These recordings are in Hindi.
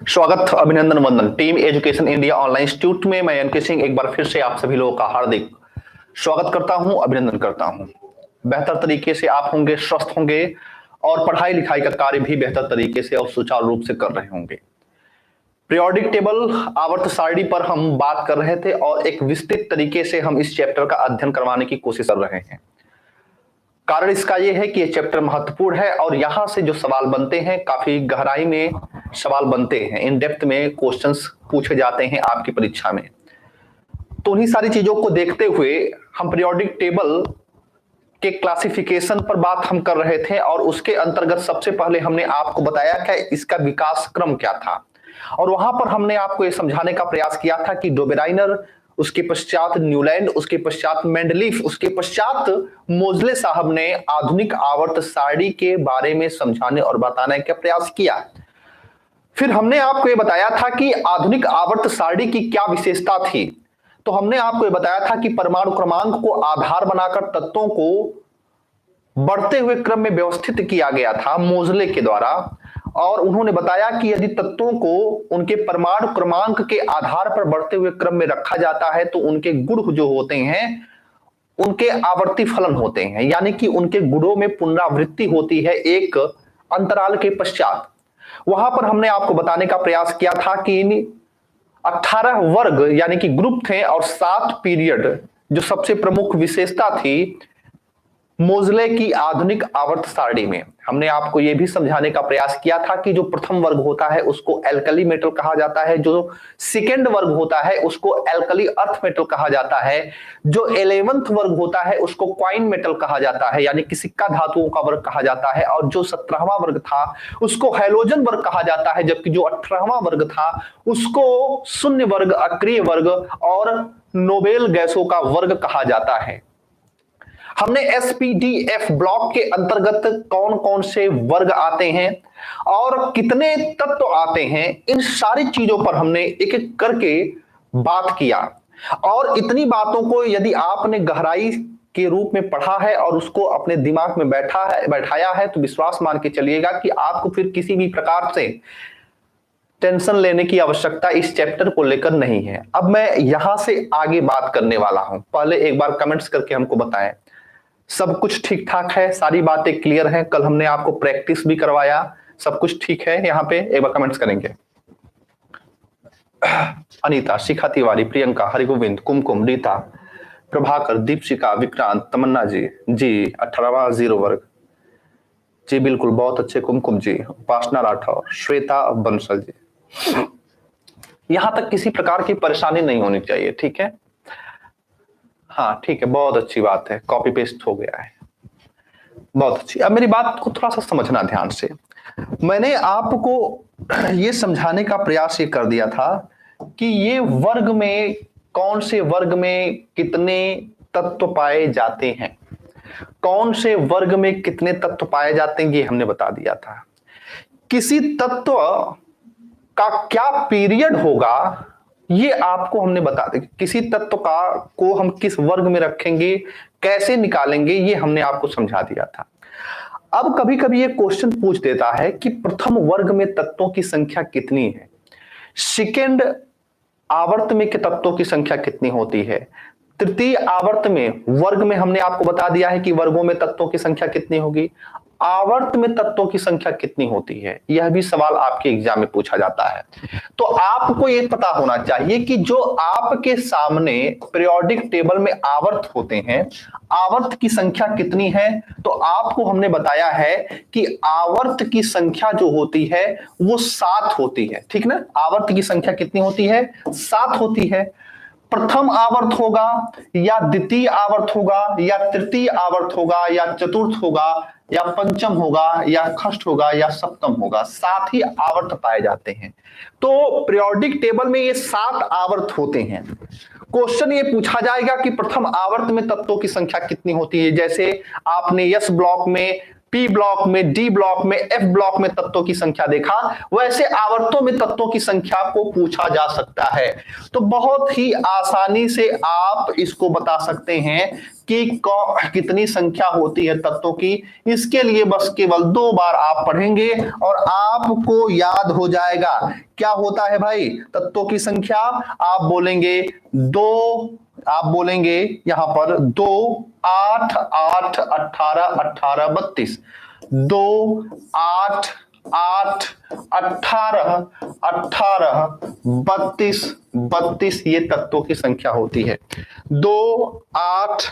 स्वागत, अभिनंदन, वंदन। Team education India online institute में मैं एनके सिंह एक बार फिर से आप सभी लोगों का हार्दिक स्वागत करता हूं, अभिनंदन करता हूं। बेहतर तरीके से आप होंगे, स्वस्थ होंगे और पढ़ाई लिखाई का कार्य भी बेहतर तरीके से और सुचारू रूप से कर रहे होंगे। पीरियोडिक टेबल आवर्त सारणी पर हम बात कर रहे थे और एक विस्तृत तरीके से हम इस चैप्टर का अध्ययन करवाने की कोशिश कर रहे हैं। कारण इसका यह है कि यह चैप्टर महत्वपूर्ण है और यहां से जो सवाल बनते हैं काफी गहराई में सवाल बनते हैं, इन डेप्थ में क्वेश्चंस पूछे जाते हैं आपकी परीक्षा में। तो उन्हीं सारी चीजों को देखते हुए हम पीरियोडिक टेबल के क्लासिफिकेशन पर बात हम कर रहे थे और उसके अंतर्गत सबसे पहले हमने आपको बताया कि इसका विकास क्रम क्या था और वहां पर हमने आपको यह समझाने का प्रयास किया था कि डोबेराइनर, उसके पश्चात न्यूलैंड, उसके पश्चात मेंडलीफ, उसके पश्चात मोजले साहब ने आधुनिक आवर्त सारणी के बारे में समझाने और बताने का प्रयास किया। फिर हमने आपको यह बताया था कि आधुनिक आवर्त सारणी की क्या विशेषता थी। तो हमने आपको यह बताया था कि परमाणु क्रमांक को आधार बनाकर तत्वों को बढ़ते हुए क्रम में व्यवस्थित किया गया था मोजले के द्वारा, और उन्होंने बताया कि यदि तत्वों को उनके परमाणु क्रमांक के आधार पर बढ़ते हुए क्रम में रखा जाता है तो उनके गुण जो होते हैं उनके आवर्ती फलन होते हैं, यानी कि उनके गुणों में पुनरावृत्ति होती है एक अंतराल के पश्चात। वहां पर हमने आपको बताने का प्रयास किया था कि इन 18 वर्ग यानी कि ग्रुप थे और 7 पीरियड जो सबसे प्रमुख विशेषता थी मोजले की आधुनिक आवर्त सारणी में। हमने आपको यह भी समझाने का प्रयास किया था कि जो प्रथम वर्ग होता है उसको एल्कली मेटल कहा जाता है, जो सेकेंड वर्ग होता है उसको एल्कली अर्थ मेटल कहा जाता है, जो 11th वर्ग होता है उसको क्वाइन मेटल कहा जाता है यानी कि सिक्का धातुओं का वर्ग कहा जाता है, और जो 17वां वर्ग था उसको हैलोजन वर्ग कहा जाता है, जबकि जो 18वां वर्ग था उसको शून्य वर्ग, अक्रिय वर्ग और नोबेल गैसों का वर्ग कहा जाता है। हमने एसपीडीएफ ब्लॉक के अंतर्गत कौन कौन से वर्ग आते हैं और कितने तत्व आते हैं, इन सारी चीजों पर हमने एक एक करके बात किया। और इतनी बातों को यदि आपने गहराई के रूप में पढ़ा है और उसको अपने दिमाग में बैठाया है तो विश्वास मान के चलिएगा कि आपको फिर किसी भी प्रकार से टेंशन लेने की आवश्यकता इस चैप्टर को लेकर नहीं है। अब मैं यहां से आगे बात करने वाला हूं। पहले एक बार कमेंट्स करके हमको बताएं सब कुछ ठीक ठाक है, सारी बातें क्लियर हैं। कल हमने आपको प्रैक्टिस भी करवाया, सब कुछ ठीक है। यहाँ पे एक बार कमेंट्स करेंगे। अनीता, शिखा तिवारी, प्रियंका, हरिगोविंद, कुमकुम, रीता, प्रभाकर, दीपशिका, विक्रांत, तमन्ना जी 18वां 0 वर्ग जी, बिल्कुल बहुत अच्छे कुमकुम जी, उपासना राठौर, श्वेता बंसल जी। यहां तक किसी प्रकार की परेशानी नहीं होनी चाहिए, ठीक है? हाँ ठीक है, बहुत अच्छी बात है, कॉपी पेस्ट हो गया है, बहुत अच्छी। अब मेरी बात को थोड़ा सा समझना ध्यान से। मैंने आपको ये समझाने का प्रयास ये कर दिया था कि ये वर्ग में कौन से वर्ग में कितने तत्व पाए जाते हैं, कौन से वर्ग में कितने तत्व पाए जाते हैं, ये हमने बता दिया था। किसी तत्व का क्या पीरियड होगा ये आपको हमने बता दिया। किसी तत्व का को हम किस वर्ग में रखेंगे, कैसे निकालेंगे, ये हमने आपको समझा दिया था। अब कभी कभी ये क्वेश्चन पूछ देता है कि प्रथम वर्ग में तत्वों की संख्या कितनी है, सेकेंड आवर्त में के तत्वों की संख्या कितनी होती है, तृतीय आवर्त में वर्ग में हमने आपको बता दिया है कि वर्गों में तत्वों की संख्या कितनी होगी, आवर्त में तत्वों की संख्या कितनी होती है, यह भी सवाल आपके एग्जाम में पूछा जाता है। तो आपको यह पता होना चाहिए कि जो आपके सामने पीरियोडिक टेबल में आवर्त होते हैं, आवर्त की संख्या कितनी है, तो आपको हमने बताया है कि आवर्त की संख्या जो होती है वो 7 होती है, ठीक ना? आवर्त की संख्या कितनी होती है? 7 होती है। प्रथम आवर्त होगा या द्वितीय आवर्त होगा या तृतीय आवर्त होगा या चतुर्थ होगा या पंचम होगा या षष्ठ होगा या सप्तम होगा, 7 ही आवर्त पाए जाते हैं। तो पीरियोडिक टेबल में ये 7 आवर्त होते हैं। क्वेश्चन ये पूछा जाएगा कि प्रथम आवर्त में तत्वों की संख्या कितनी होती है। जैसे आपने यस ब्लॉक में पी ब्लॉक में, डी ब्लॉक में, एफ ब्लॉक में तत्वों की संख्या देखा, वैसे आवर्तों में तत्वों की संख्या को पूछा जा सकता है। तो बहुत ही आसानी से आप इसको बता सकते हैं कि कितनी संख्या होती है तत्वों की। इसके लिए बस केवल 2 बार आप पढ़ेंगे और आपको याद हो जाएगा। क्या होता है भाई तत्वों की संख्या? आप बोलेंगे 2, आप बोलेंगे यहां पर 2, 8, 8, 18, 18, 32, 2, 8, 8, 18, 18, 32, 32 ये तत्वों की संख्या होती है। 2, 8,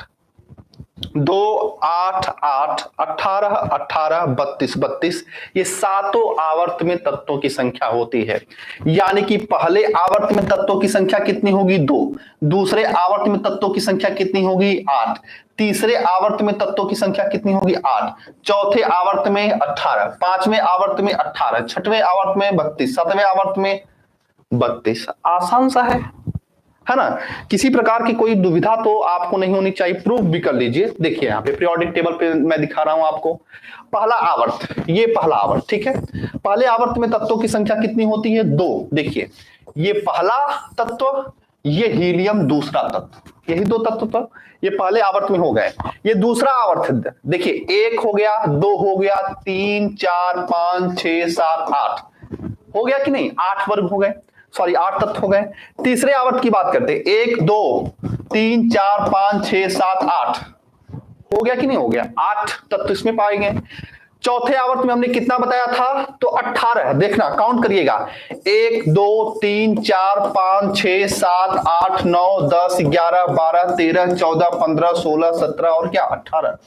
2, 8, 8, 18, 18, 32, 32 ये सातों आवर्त में तत्वों की संख्या होती है। यानी कि पहले आवर्त में तत्वों की संख्या कितनी होगी? 2। दूसरे आवर्त में तत्वों की संख्या कितनी होगी? 8। तीसरे आवर्त में तत्वों की संख्या कितनी होगी? 8। चौथे आवर्त में 18, पांचवें आवर्त में 18, छठवें आवर्त में 32, सातवें आवर्त में 32। आसान सा है ना? किसी प्रकार की कोई दुविधा तो आपको नहीं होनी चाहिए। प्रूफ भी कर लीजिए। देखिए यहाँ पे पीरियोडिक टेबल पे मैं दिखा रहा हूं आपको। पहला आवर्त, ये पहला आवर्त, ठीक है। पहले आवर्त में तत्वों की संख्या कितनी होती है? 2। देखिए ये पहला तत्व, ये हीलियम दूसरा तत्व, यही 2 तत्व तो ये पहले आवर्त में हो गए। ये दूसरा आवर्त देखिए 1 हो गया, 2 हो गया, 3, 4, 5, 6, 7, 8 हो गया कि नहीं? 8 वर्ग हो गए, सॉरी 8 तत्व हो गए। तीसरे आवर्त की बात करते हैं, 1, 2, 3, 4, 5, 6, 7, 8 हो गया कि नहीं हो गया? 8 तत्व इसमें पाए गए। चौथे आवर्त में हमने कितना बताया था? तो 18। देखना काउंट करिएगा, 1, 2, 3, 4, 5, 6, 7, 8, 9, 10, 11, 12, 13, 14, 15, 16, 17 और क्या 18।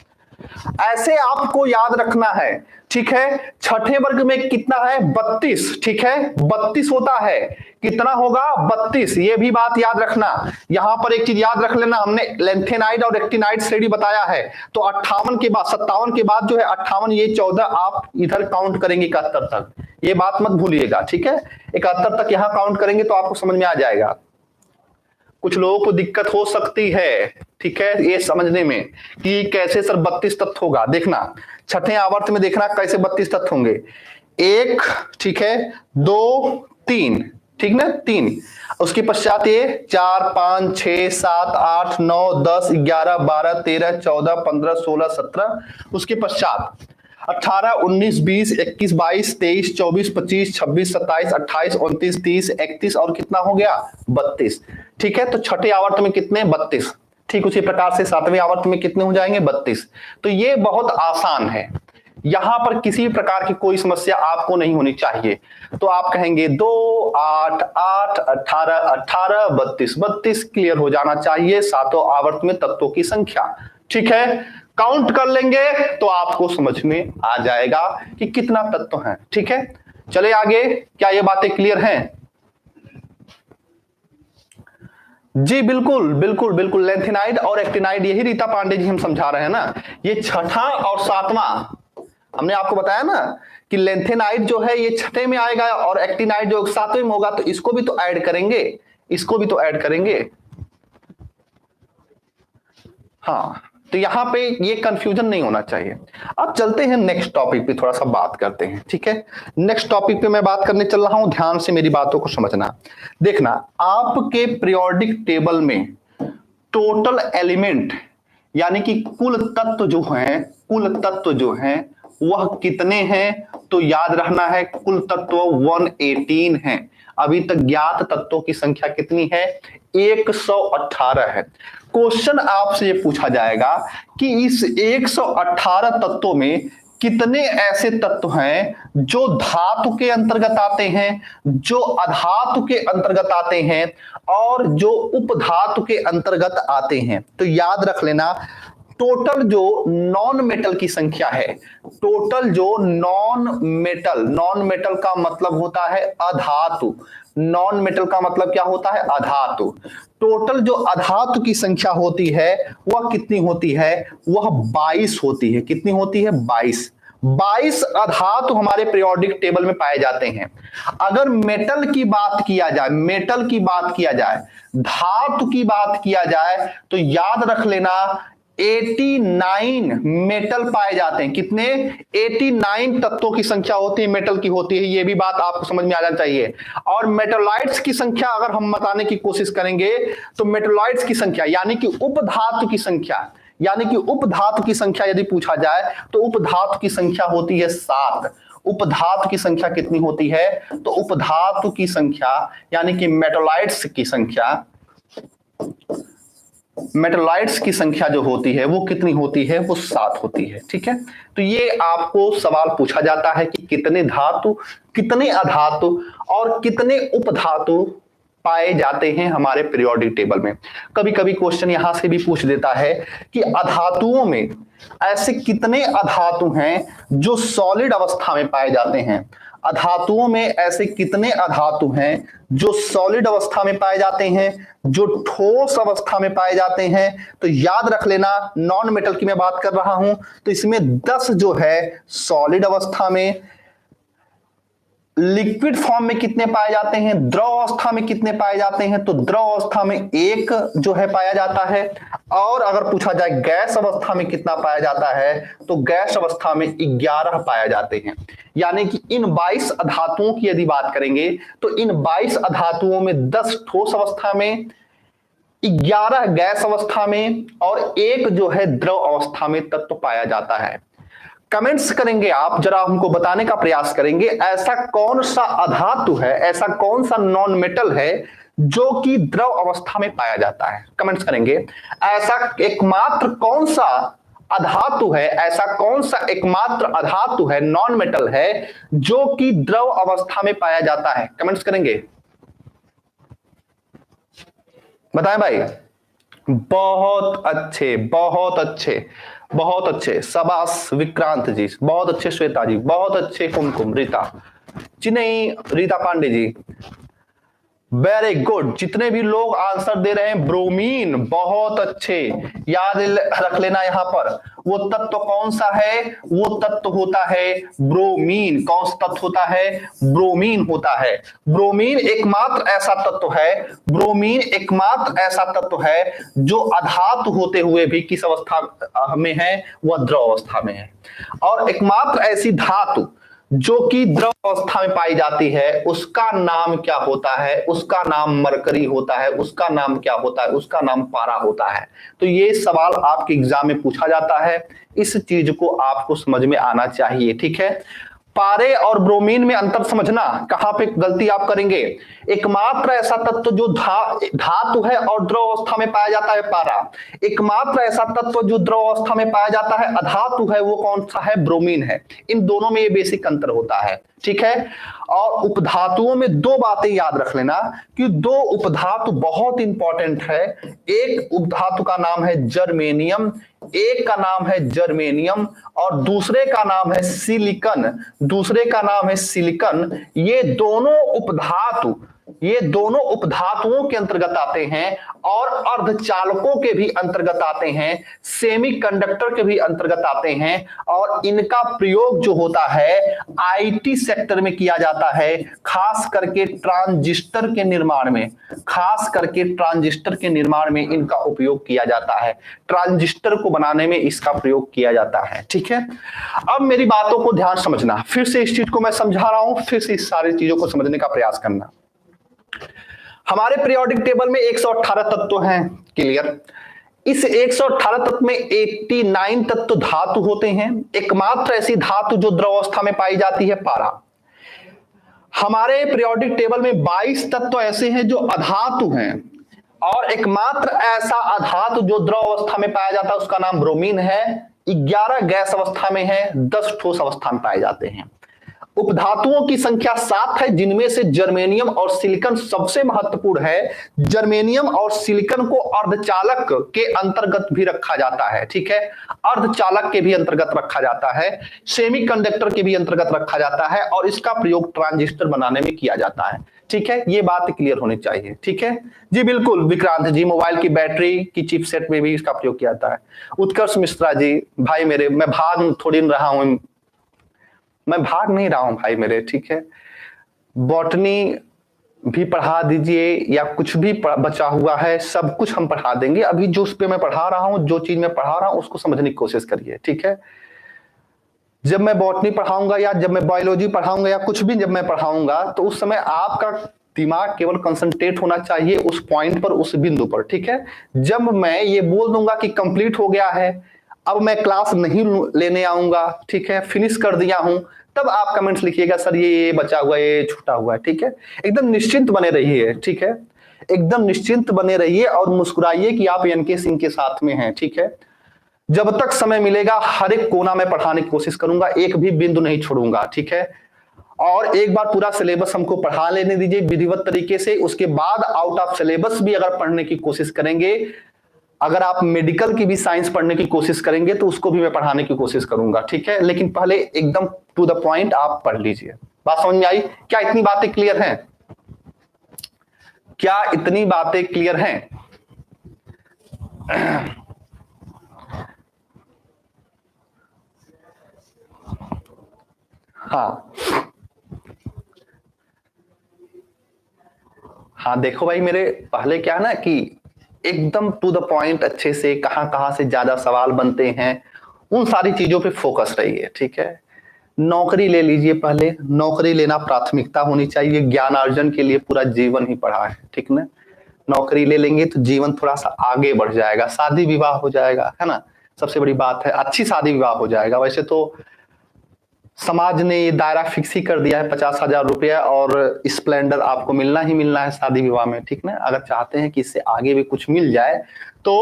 ऐसे आपको याद रखना है, ठीक है। छठे वर्ग में कितना है? 32, ठीक है, 32 होता है। कितना होगा? 32। ये भी बात याद रखना। यहां पर एक चीज याद रख लेना, हमने लेंथेनाइड और एक्टिनाइड श्रेणी बताया है। तो 58 के बाद, 57 के बाद जो है 58, ये 14 आप इधर काउंट करेंगे 71 तक। ये बात मत भूलिएगा, ठीक है। 71 तक यहां काउंट करेंगे तो आपको समझ में आ जाएगा। कुछ लोगों को दिक्कत हो सकती है, ठीक है, ये समझने में कि कैसे सर 32 तत्व होगा। देखना छठे आवर्त में देखना कैसे 32 तत्व होंगे। 1, ठीक है, 2, 3, ठीक ना, 3। उसके पश्चात ये 4, 5, 6, 7, 8, 9, 10, 11, 12, 13, 14, 15, 16, 17। उसके पश्चात 18, 19, 20, 21, 22, 23, 24, 25, 26, 27, 28, 29, 30, 31 और कितना हो गया? 32। ठीक है, तो छठे आवर्त में कितने? 32। ठीक उसी प्रकार से सातवें आवर्त में कितने हो जाएंगे? 32। तो ये बहुत आसान है, यहां पर किसी प्रकार की कोई समस्या आपको नहीं होनी चाहिए। तो आप कहेंगे 2, 8, 8, 18, 18, 32, 32 क्लियर हो जाना चाहिए सातों आवर्त में तत्वों की संख्या। ठीक है, काउंट कर लेंगे तो आपको समझ में आ जाएगा कि कितना तत्व है। ठीक है, चले आगे। क्या ये बातें क्लियर हैं? जी बिल्कुल बिल्कुल बिल्कुल। लेंथेनाइड और एक्टिनाइड, यही रीता पांडे जी हम समझा रहे हैं ना। ये छठा और सातवां हमने आपको बताया ना कि लेंथेनाइड जो है ये छठे में आएगा और एक्टिनाइड जो सातवें में होगा, तो इसको भी तो ऐड करेंगे, इसको भी तो ऐड करेंगे। हाँ, तो यहां पे ये कंफ्यूजन नहीं होना चाहिए। अब चलते हैं नेक्स्ट टॉपिक पे, थोड़ा सा बात करते हैं। ठीक है, नेक्स्ट टॉपिक पे मैं बात करने चल रहा हूं, ध्यान से मेरी बातों को समझना। देखना, आपके पीरियोडिक टेबल में टोटल एलिमेंट यानी कि कुल तत्व जो हैं, कुल तत्व जो हैं वह कितने हैं? तो याद रखना है कुल तत्व 118 है। अभी तक ज्ञात तत्वों की संख्या कितनी है? 118 है। क्वेश्चन आपसे ये पूछा जाएगा कि इस 118 तत्वों में कितने ऐसे तत्व हैं जो धातु के अंतर्गत आते हैं, जो अधातु के अंतर्गत आते हैं और जो उपधातु के अंतर्गत आते हैं। तो याद रख लेना, टोटल जो नॉन मेटल की संख्या है, टोटल जो नॉन मेटल का मतलब होता है अधातु। नॉन मेटल का मतलब क्या होता है? अधातु। टोटल जो अधातु की संख्या होती है वह कितनी होती है? वह 22 होती है। कितनी होती है? 22। 22 अधातु हमारे पीरियोडिक टेबल में पाए जाते हैं। अगर मेटल की बात किया जाए, मेटल की बात किया जाए, धातु की बात किया जाए, तो याद रख लेना 89 मेटल पाए जाते हैं। कितने? 89 तत्वों की संख्या होती है, मेटल की होती है। ये भी बात आपको समझ में आ जाना चाहिए। और मेटोलाइट्स की संख्या अगर हम बताने की कोशिश करेंगे तो मेटोलाइट्स की संख्या यानी कि उपधातु की संख्या, यानी कि उपधातु की संख्या यदि पूछा जाए तो उपधातु की संख्या होती है 7। उपधातु की संख्या कितनी होती है? तो उपधातु की संख्या यानी कि मेटोलाइट्स की संख्या, मेटोलाइट्स की संख्या जो होती है वो कितनी होती है? वो 7 होती है। ठीक है, तो ये आपको सवाल पूछा जाता है कि कितने धातु, कितने अधातु और कितने उपधातु पाए जाते हैं हमारे पीरियोडिक टेबल में। कभी कभी क्वेश्चन यहां से भी पूछ देता है कि अधातुओं में ऐसे कितने अधातु हैं जो सॉलिड अवस्था में पाए जाते हैं। अधातुओं में ऐसे कितने अधातु हैं जो सॉलिड अवस्था में पाए जाते हैं, जो ठोस अवस्था में पाए जाते हैं। तो याद रख लेना, नॉन मेटल की मैं बात कर रहा हूं तो इसमें 10 जो है सॉलिड अवस्था में, लिक्विड फॉर्म में कितने पाए जाते हैं, द्रव अवस्था में कितने पाए जाते हैं, तो द्रव अवस्था में 1 जो है पाया जाता है। और अगर पूछा जाए गैस अवस्था में कितना पाया जाता है तो गैस अवस्था में 11 पाए जाते हैं। यानी कि इन 22 अधातुओं की यदि बात करेंगे तो इन 22 अधातुओं में 10 ठोस अवस्था में, 11 गैस अवस्था में और 1 जो है द्रव अवस्था में तत्व पाया जाता है। कमेंट्स करेंगे आप, जरा हमको बताने का प्रयास करेंगे ऐसा कौन सा अधातु है, ऐसा कौन सा नॉन मेटल है जो कि द्रव अवस्था में पाया जाता है। कमेंट्स करेंगे ऐसा एकमात्र कौन सा अधातु है, ऐसा कौन सा एकमात्र अधातु है, नॉन मेटल है जो कि द्रव अवस्था में पाया जाता है। कमेंट्स करेंगे, बताएं भाई। बहुत अच्छे, बहुत अच्छे, बहुत अच्छे, शाबाश विक्रांत जी, बहुत अच्छे श्वेता जी, बहुत अच्छे कुमकुम, रीता चिन्हई, रीता पांडे जी, वेरी गुड। जितने भी लोग आंसर दे रहे हैं ब्रोमीन, बहुत अच्छे। याद रख लेना यहां पर वो तत्व कौन सा है, वो तत्व होता है ब्रोमीन। कौन सा तत्व होता है? ब्रोमीन होता है। ब्रोमीन एकमात्र ऐसा तत्व है, ब्रोमीन एकमात्र ऐसा तत्व है जो अधातु होते हुए भी किस अवस्था में है? वह द्रव अवस्था में है। और एकमात्र ऐसी धातु जो कि द्रव अवस्था में पाई जाती है उसका नाम क्या होता है? उसका नाम मरकरी होता है। उसका नाम क्या होता है? उसका नाम पारा होता है। तो ये सवाल आपके एग्जाम में पूछा जाता है, इस चीज को आपको समझ में आना चाहिए। ठीक है, पारे और ब्रोमीन में अंतर समझना, कहां पे गलती आप करेंगे। एकमात्र ऐसा तत्व जो धातु है और द्रव अवस्था में पाया जाता है पारा। एकमात्र ऐसा तत्व जो द्रव अवस्था में पाया जाता है अधातु है, वो कौन सा है? ब्रोमीन है। इन दोनों में ये बेसिक अंतर होता है। ठीक है, और उपधातुओं में 2 बातें याद रख लेना कि 2 उपधातु बहुत इंपॉर्टेंट है। एक उपधातु का नाम है जर्मेनियम, एक का नाम है जर्मेनियम और दूसरे का नाम है सिलिकन, दूसरे का नाम है सिलिकन। ये दोनों उपधातुओं के अंतर्गत आते हैं और अर्धचालकों के भी अंतर्गत आते हैं, सेमीकंडक्टर के भी अंतर्गत आते हैं। और इनका प्रयोग जो होता है आईटी सेक्टर में किया जाता है, खास करके ट्रांजिस्टर के निर्माण में, खास करके ट्रांजिस्टर के निर्माण में इनका उपयोग किया जाता है। ट्रांजिस्टर को बनाने में इसका प्रयोग किया जाता है। ठीक है, अब मेरी बातों को ध्यान समझना, फिर से इस चीज को मैं समझा रहा हूं, फिर से इस सारी चीजों को समझने का प्रयास करना। हमारे पीरियोडिक टेबल में 118 तत्व हैं, क्लियर। इस 118 तत्व में 89 तत्व धातु होते हैं। एकमात्र ऐसी धातु जो द्रव अवस्था में पाई जाती है पारा। हमारे पीरियोडिक टेबल में 22 तत्व ऐसे हैं जो अधातु हैं और एकमात्र ऐसा अधातु जो द्रव अवस्था में पाया जाता है उसका नाम ब्रोमीन है। 11 गैस अवस्था में है, 10 ठोस अवस्था में पाए जाते हैं। उपधातुओं की संख्या 7 है, जिनमें से जर्मेनियम और सिलिकन सबसे महत्वपूर्ण है। जर्मेनियम और सिलिकन को अर्धचालक के अंतर्गत भी रखा जाता है। ठीक है, अर्धचालक के भी अंतर्गत रखा जाता है, सेमीकंडक्टर के भी अंतर्गत रखा जाता है और इसका प्रयोग ट्रांजिस्टर बनाने में किया जाता है। ठीक है, ये बात क्लियर होनी चाहिए। ठीक है जी, बिल्कुल विक्रांत जी, मोबाइल की बैटरी की चिपसेट में भी इसका प्रयोग किया जाता है। उत्कर्ष मिश्रा जी, भाई मेरे, मैं भाग थोड़ी रहा हूं, मैं भाग नहीं रहा हूं भाई मेरे। ठीक है, बॉटनी भी पढ़ा दीजिए या कुछ भी बचा हुआ है सब कुछ हम पढ़ा देंगे। अभी जो उस पे मैं पढ़ा रहा हूं, जो चीज मैं पढ़ा रहा हूं उसको समझने की कोशिश करिए, ठीक है। जब मैं बॉटनी पढ़ाऊंगा या जब मैं बायोलॉजी पढ़ाऊंगा या कुछ भी जब मैं पढ़ाऊंगा तो उस समय आपका दिमाग केवल कंसंट्रेट होना चाहिए उस पॉइंट पर, उस बिंदु पर, ठीक है। जब मैं ये बोल दूंगा कि कंप्लीट हो गया है, अब मैं क्लास नहीं लेने आऊंगा, ठीक है, फिनिश कर दिया हूं, तब आप कमेंट्स लिखिएगा सर ये बचा हुआ है, ये छूटा हुआ है, ठीक है। एकदम निश्चिंत बने रहिए, ठीक है, एकदम निश्चिंत बने रहिए और मुस्कुराइए कि आप एनके सिंह के साथ में हैं, ठीक है। जब तक समय मिलेगा हर एक कोना में पढ़ाने की कोशिश करूंगा, एक भी बिंदु नहीं छोड़ूंगा, ठीक है। और एक बार पूरा सिलेबस हमको पढ़ा लेने दीजिए विधिवत तरीके से, उसके बाद आउट ऑफ सिलेबस भी अगर पढ़ने की कोशिश करेंगे, अगर आप मेडिकल की भी साइंस पढ़ने की कोशिश करेंगे तो उसको भी मैं पढ़ाने की कोशिश करूंगा, ठीक है। लेकिन पहले एकदम टू द पॉइंट आप पढ़ लीजिए। बात समझ में आई? क्या इतनी बातें क्लियर हैं? क्या इतनी बातें क्लियर हैं? हाँ हाँ, देखो भाई मेरे पहले क्या है ना कि एकदम टू द पॉइंट अच्छे से कहां कहां से ज्यादा सवाल बनते हैं उन सारी चीजों पे फोकस रहिए, ठीक है। नौकरी ले लीजिए, पहले नौकरी लेना प्राथमिकता होनी चाहिए। ज्ञान अर्जन के लिए पूरा जीवन ही पढ़ा है, ठीक ना। नौकरी ले लेंगे तो जीवन थोड़ा सा आगे बढ़ जाएगा, शादी विवाह हो जाएगा, है ना। सबसे बड़ी बात है अच्छी शादी विवाह हो जाएगा। वैसे तो समाज ने ये दायरा फिक्स ही कर दिया है 50,000 रुपया और स्प्लेंडर आपको मिलना ही मिलना है शादी विवाह में, ठीक ना। अगर चाहते हैं कि इससे आगे भी कुछ मिल जाए तो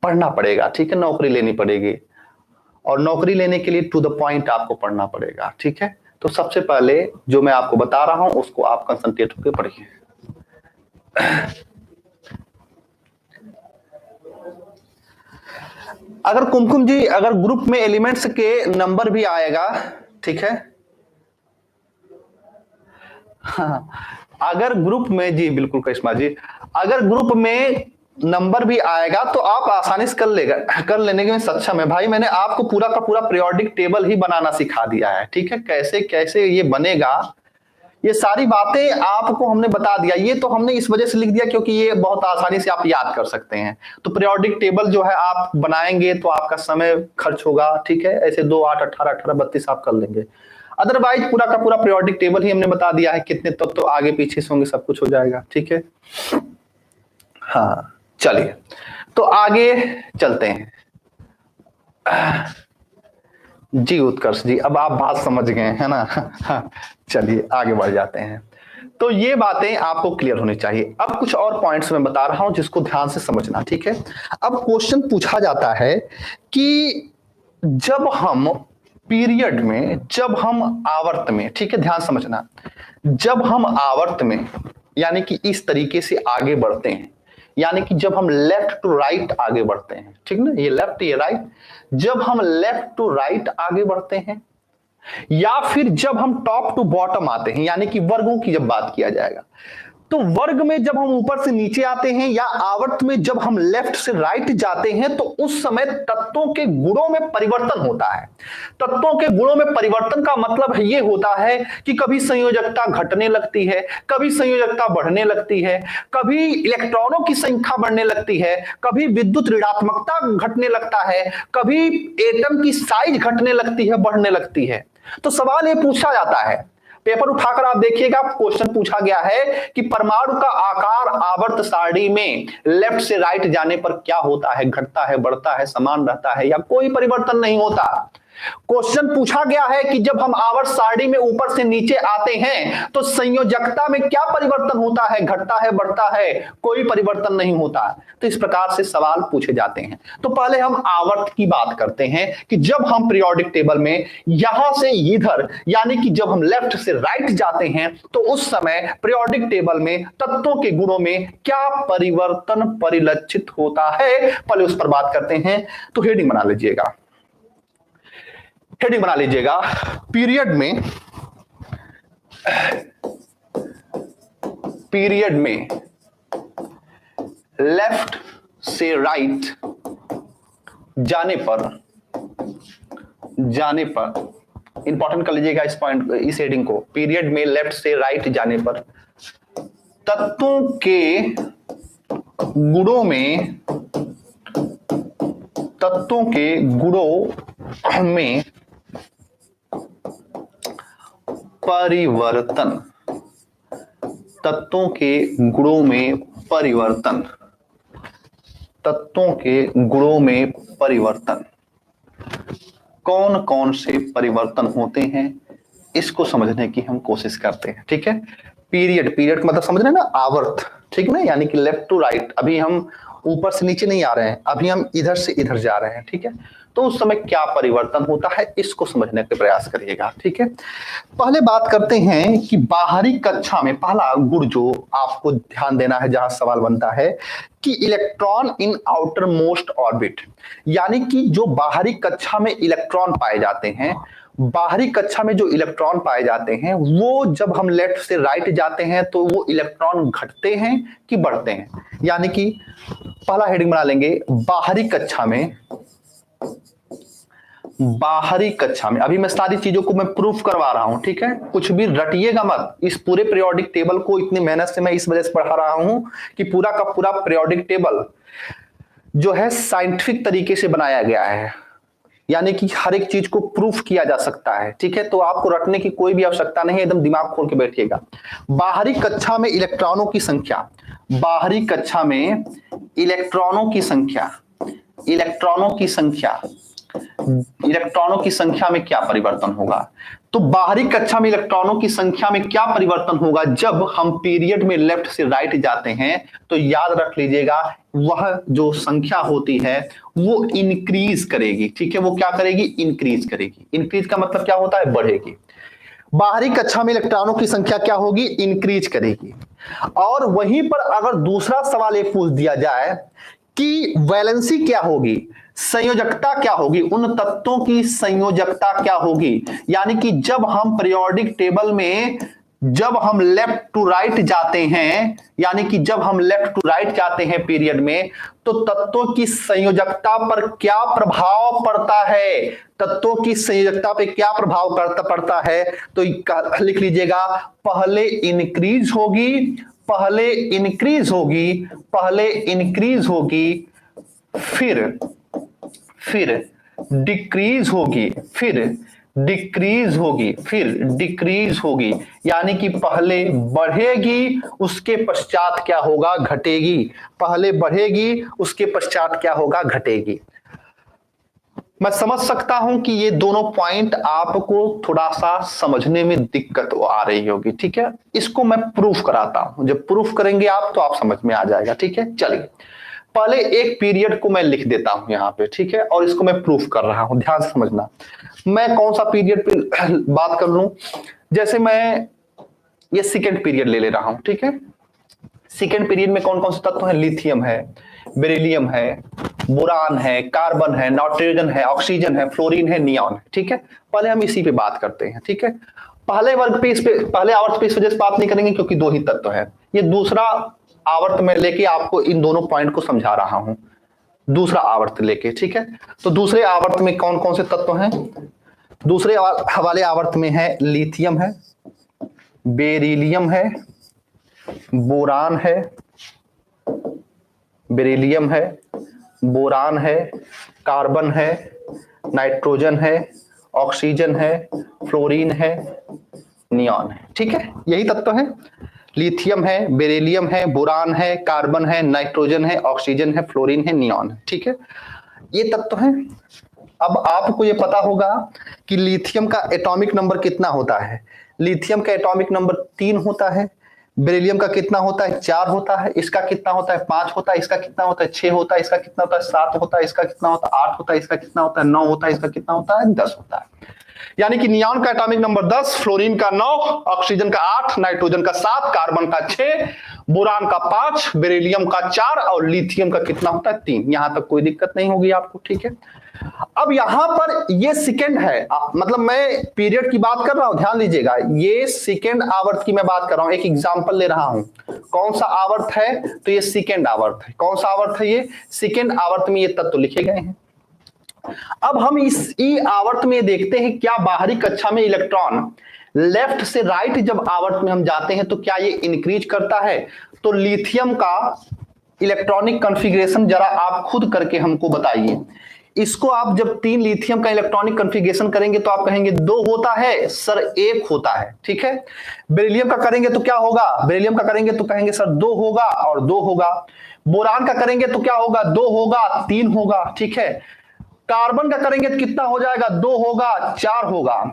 पढ़ना पड़ेगा, ठीक है, नौकरी लेनी पड़ेगी। और नौकरी लेने के लिए टू द पॉइंट आपको पढ़ना पड़ेगा, ठीक है। तो सबसे पहले जो मैं आपको बता रहा हूं उसको आप कंसंट्रेट होकर पढ़िए। अगर कुमकुम जी अगर ग्रुप में एलिमेंट्स के नंबर भी आएगा, ठीक है, हाँ, अगर ग्रुप में, जी बिल्कुल करिश्मा जी, अगर ग्रुप में नंबर भी आएगा तो आप आसानी से कर लेने में सक्षम है। भाई मैंने आपको पूरा का पूरा पीरियोडिक टेबल ही बनाना सिखा दिया है, ठीक है। कैसे कैसे ये बनेगा ये सारी बातें आपको हमने बता दिया। ये तो हमने इस वजह से लिख दिया क्योंकि ये बहुत आसानी से आप याद कर सकते हैं। तो पीरियोडिक टेबल जो है आप बनाएंगे तो आपका समय खर्च होगा, ठीक है। ऐसे 2 8 18 18 32 आप कर लेंगे। अदरवाइज पूरा का पूरा पीरियोडिक टेबल ही हमने बता दिया है, कितने तत्व तो आगे पीछे से होंगे, सब कुछ हो जाएगा, ठीक है। हाँ चलिए तो आगे चलते हैं। जी उत्कर्ष जी, अब आप बात समझ गए हैं ना। हाँ, चलिए आगे बढ़ जाते हैं। तो ये बातें आपको क्लियर होनी चाहिए। अब कुछ और पॉइंट्स मैं बता रहा हूं जिसको ध्यान से समझना, ठीक है। अब क्वेश्चन पूछा जाता है कि जब हम पीरियड में, जब हम आवर्त में, ठीक है, ध्यान समझना, जब हम आवर्त में यानी कि इस तरीके से आगे बढ़ते हैं, यानी कि जब हम लेफ्ट टू राइट आगे बढ़ते हैं, ठीक ना, ये लेफ्ट ये राइट, जब हम लेफ्ट टू राइट आगे बढ़ते हैं या फिर जब हम टॉप टू बॉटम आते हैं, यानी कि वर्गों की जब बात किया जाएगा, तो वर्ग में जब हम ऊपर से नीचे आते हैं या आवर्त में जब हम लेफ्ट से राइट जाते हैं तो उस समय तत्वों के गुणों में परिवर्तन होता है। तत्वों के गुणों में परिवर्तन का मतलब ये होता है कि कभी संयोजकता घटने लगती है, कभी संयोजकता बढ़ने लगती है, कभी इलेक्ट्रॉनों की संख्या बढ़ने लगती है, कभी विद्युत ऋणात्मकता घटने लगता है, कभी एटम की साइज घटने लगती है, बढ़ने लगती है। तो सवाल ये पूछा जाता है, पेपर उठाकर आप देखिएगा, क्वेश्चन पूछा गया है कि परमाणु का आकार आवर्त सारणी में लेफ्ट से राइट जाने पर क्या होता है, घटता है, बढ़ता है, समान रहता है या कोई परिवर्तन नहीं होता। क्वेश्चन पूछा गया है कि जब हम आवर्त सारणी में ऊपर से नीचे आते हैं तो संयोजकता में क्या परिवर्तन होता है, घटता है, बढ़ता है, कोई परिवर्तन नहीं होता। तो इस प्रकार से सवाल पूछे जाते हैं। तो पहले हम आवर्त की बात करते हैं कि जब हम पीरियोडिक टेबल में यहां से इधर यानी कि जब हम लेफ्ट से राइट जाते हैं तो उस समय पीरियोडिक टेबल में तत्वों के गुणों में क्या परिवर्तन परिलक्षित होता है, पहले उस पर बात करते हैं। तो हेडिंग बना लीजिएगा, हेडिंग बना लीजिएगा, पीरियड में लेफ्ट से राइट जाने पर इंपॉर्टेंट कर लीजिएगा इस पॉइंट, इस हेडिंग को, पीरियड में लेफ्ट से राइट जाने पर तत्वों के गुणों में परिवर्तन, तत्वों के गुणों में परिवर्तन, तत्वों के गुणों में परिवर्तन, कौन कौन से परिवर्तन होते हैं इसको समझने की हम कोशिश करते हैं। ठीक है, पीरियड, पीरियड का मतलब समझ रहे हैं ना, आवर्त, ठीक है ना, यानी कि लेफ्ट टू राइट। अभी हम ऊपर से नीचे नहीं आ रहे हैं, अभी हम इधर से इधर जा रहे हैं। ठीक है, तो उस समय क्या परिवर्तन होता है इसको समझने का प्रयास करिएगा। ठीक है, पहले बात करते हैं कि बाहरी कक्षा में पहला गुण जो आपको ध्यान देना है, जहां सवाल बनता है कि electron in outer most orbit, यानी कि जो बाहरी कक्षा में इलेक्ट्रॉन पाए जाते हैं, बाहरी कक्षा में जो इलेक्ट्रॉन पाए जाते हैं वो जब हम लेफ्ट से राइट जाते हैं तो वो इलेक्ट्रॉन घटते हैं कि बढ़ते हैं। यानी कि पहला हेडिंग बना लेंगे, बाहरी कक्षा में, बाहरी कक्षा में। अभी मैं सारी चीजों को मैं प्रूफ करवा रहा हूं, ठीक है, कुछ भी रटिएगा मत। इस पूरे पीरियोडिक टेबल को इतनी मेहनत से मैं इस वजह से पढ़ा रहा हूं कि पूरा का पूरा पीरियोडिक टेबल जो है साइंटिफिक तरीके से बनाया गया है, यानी कि हर एक चीज को प्रूफ किया जा सकता है। ठीक है, तो आपको रटने की कोई भी आवश्यकता नहीं है, एकदम दिमाग खोल के बैठिएगा। बाहरी कक्षा में इलेक्ट्रॉनों की संख्या, बाहरी कक्षा में इलेक्ट्रॉनों की संख्या, इलेक्ट्रॉनों की संख्या, इलेक्ट्रॉनों की संख्या में क्या परिवर्तन होगा? तो बाहरी कक्षा में इलेक्ट्रॉनों की संख्या में क्या परिवर्तन होगा जब हम पीरियड में लेफ्ट से राइट जाते हैं? तो याद रख लीजिएगा, वह जो संख्या होती है वो इंक्रीज करेगी। ठीक है, वो क्या करेगी? इंक्रीज करेगी। इंक्रीज का मतलब क्या होता है? बढ़ेगी। बाहरी कक्षा में इलेक्ट्रॉनों की संख्या क्या होगी? इंक्रीज करेगी। और वहीं पर अगर दूसरा सवाल ये पूछ दिया जाए कि वैलेंसी क्या होगी, संयोजकता क्या होगी, उन तत्वों की संयोजकता क्या होगी, यानी कि जब हम पीरियोडिक टेबल में जब हम लेफ्ट टू राइट जाते हैं, यानी कि जब हम लेफ्ट टू राइट जाते हैं पीरियड में, तो तत्वों की संयोजकता पर क्या प्रभाव पड़ता है? तत्वों की संयोजकता पे क्या प्रभाव पड़ता है? तो लिख लीजिएगा, पहले इंक्रीज होगी, पहले इंक्रीज होगी, पहले इंक्रीज होगी, फिर डिक्रीज होगी, फिर डिक्रीज होगी, फिर डिक्रीज होगी, यानी कि पहले बढ़ेगी उसके पश्चात क्या होगा? घटेगी। पहले बढ़ेगी उसके पश्चात क्या होगा? घटेगी। मैं समझ सकता हूं कि ये दोनों पॉइंट आपको थोड़ा सा समझने में दिक्कत आ रही होगी। ठीक है, इसको मैं प्रूफ कराता हूं, जब प्रूफ करेंगे आप तो आप समझ में आ जाएगा। ठीक है, चलिए पहले एक पीरियड को मैं लिख देता हूं यहां पे, ठीक है, और इसको मैं प्रूफ कर रहा हूं, ध्यान से समझना। मैं कौन सा पीरियड पे बात कर लूं? जैसे मैं ये सेकेंड पीरियड ले रहा हूं, ठीक है। सेकेंड पीरियड में कौन कौन से तत्व हैं? लिथियम है, बेरिलियम है, बोरान है, कार्बन है, नाइट्रोजन है, ऑक्सीजन है, फ्लोरीन है, नियॉन है। ठीक है, पहले हम इसी पे बात करते हैं। ठीक है, पहले वर्ग पे, इस पे, पहले आवर्त पे इस वजह से बात नहीं करेंगे क्योंकि दो ही तत्व है। ये दूसरा आवर्त में लेके आपको इन दोनों पॉइंट को समझा रहा हूं, दूसरा आवर्त लेके। ठीक है, तो दूसरे आवर्त में कौन कौन से तत्व हैं? दूसरे वाले आवर्त में है लिथियम है, बेरिलियम है, बोरान है, बेरिलियम है, बोरान है, कार्बन है, नाइट्रोजन है, ऑक्सीजन है, फ्लोरीन है, नियॉन है। ठीक है, यही तत्व है। लिथियम है, बेरिलियम है, बोरान है, कार्बन है, नाइट्रोजन है, ऑक्सीजन है, फ्लोरीन है, नियॉन है। ठीक है, ये तत्व हैं। अब आपको ये पता होगा कि लिथियम का एटॉमिक नंबर कितना होता है? लिथियम का एटॉमिक नंबर 3 होता है। बेरिलियम का कितना होता है? 4 होता है। इसका कितना होता है? 5 होता है। इसका कितना होता है? 6 होता है। इसका कितना होता है? 7 होता है। इसका कितना होता है? 8 होता है। इसका कितना होता है? 9 होता है। इसका कितना होता है? 10 होता है। यानी कि नियॉन का एटॉमिक नंबर 10, फ्लोरीन का 9, ऑक्सीजन का 8, नाइट्रोजन का 7, कार्बन का 6, बोरान का 5, बेरिलियम का 4 और लिथियम का कितना होता है? 3। यहां तक कोई दिक्कत नहीं होगी आपको। ठीक है, अब यहां पर ये सेकंड है, मतलब मैं पीरियड की बात कर रहा हूं, ध्यान दीजिएगा, ये सेकंड आवर्त की मैं बात कर रहा हूं। एक एग्जांपल ले रहा हूं। कौन सा आवर्त है? तो ये सेकंड आवर्त है। कौन सा आवर्त है? ये सेकंड आवर्त में ये तत्व लिखे गए हैं। अब हम इस ई आवर्त में देखते हैं क्या बाहरी कक्षा में इलेक्ट्रॉन लेफ्ट से राइट जब आवर्त में हम जाते हैं तो क्या ये इंक्रीज करता है? तो लिथियम का इलेक्ट्रॉनिक कॉन्फ़िगरेशन जरा आप खुद करके हमको बताइए। इसको आप जब 3 लिथियम का इलेक्ट्रॉनिक कॉन्फ़िगरेशन करेंगे तो आप कहेंगे 2 होता है सर, 1 होता है, ठीक है। बेरिलियम का करेंगे तो क्या होगा? बेरिलियम का करेंगे तो कहेंगे सर 2 होगा और 2 होगा। बोरान का करेंगे तो क्या होगा? 2 होगा 3 होगा, ठीक है। कार्बन का करेंगे तो कितना हो जाएगा? 2 होगा 4 होगा।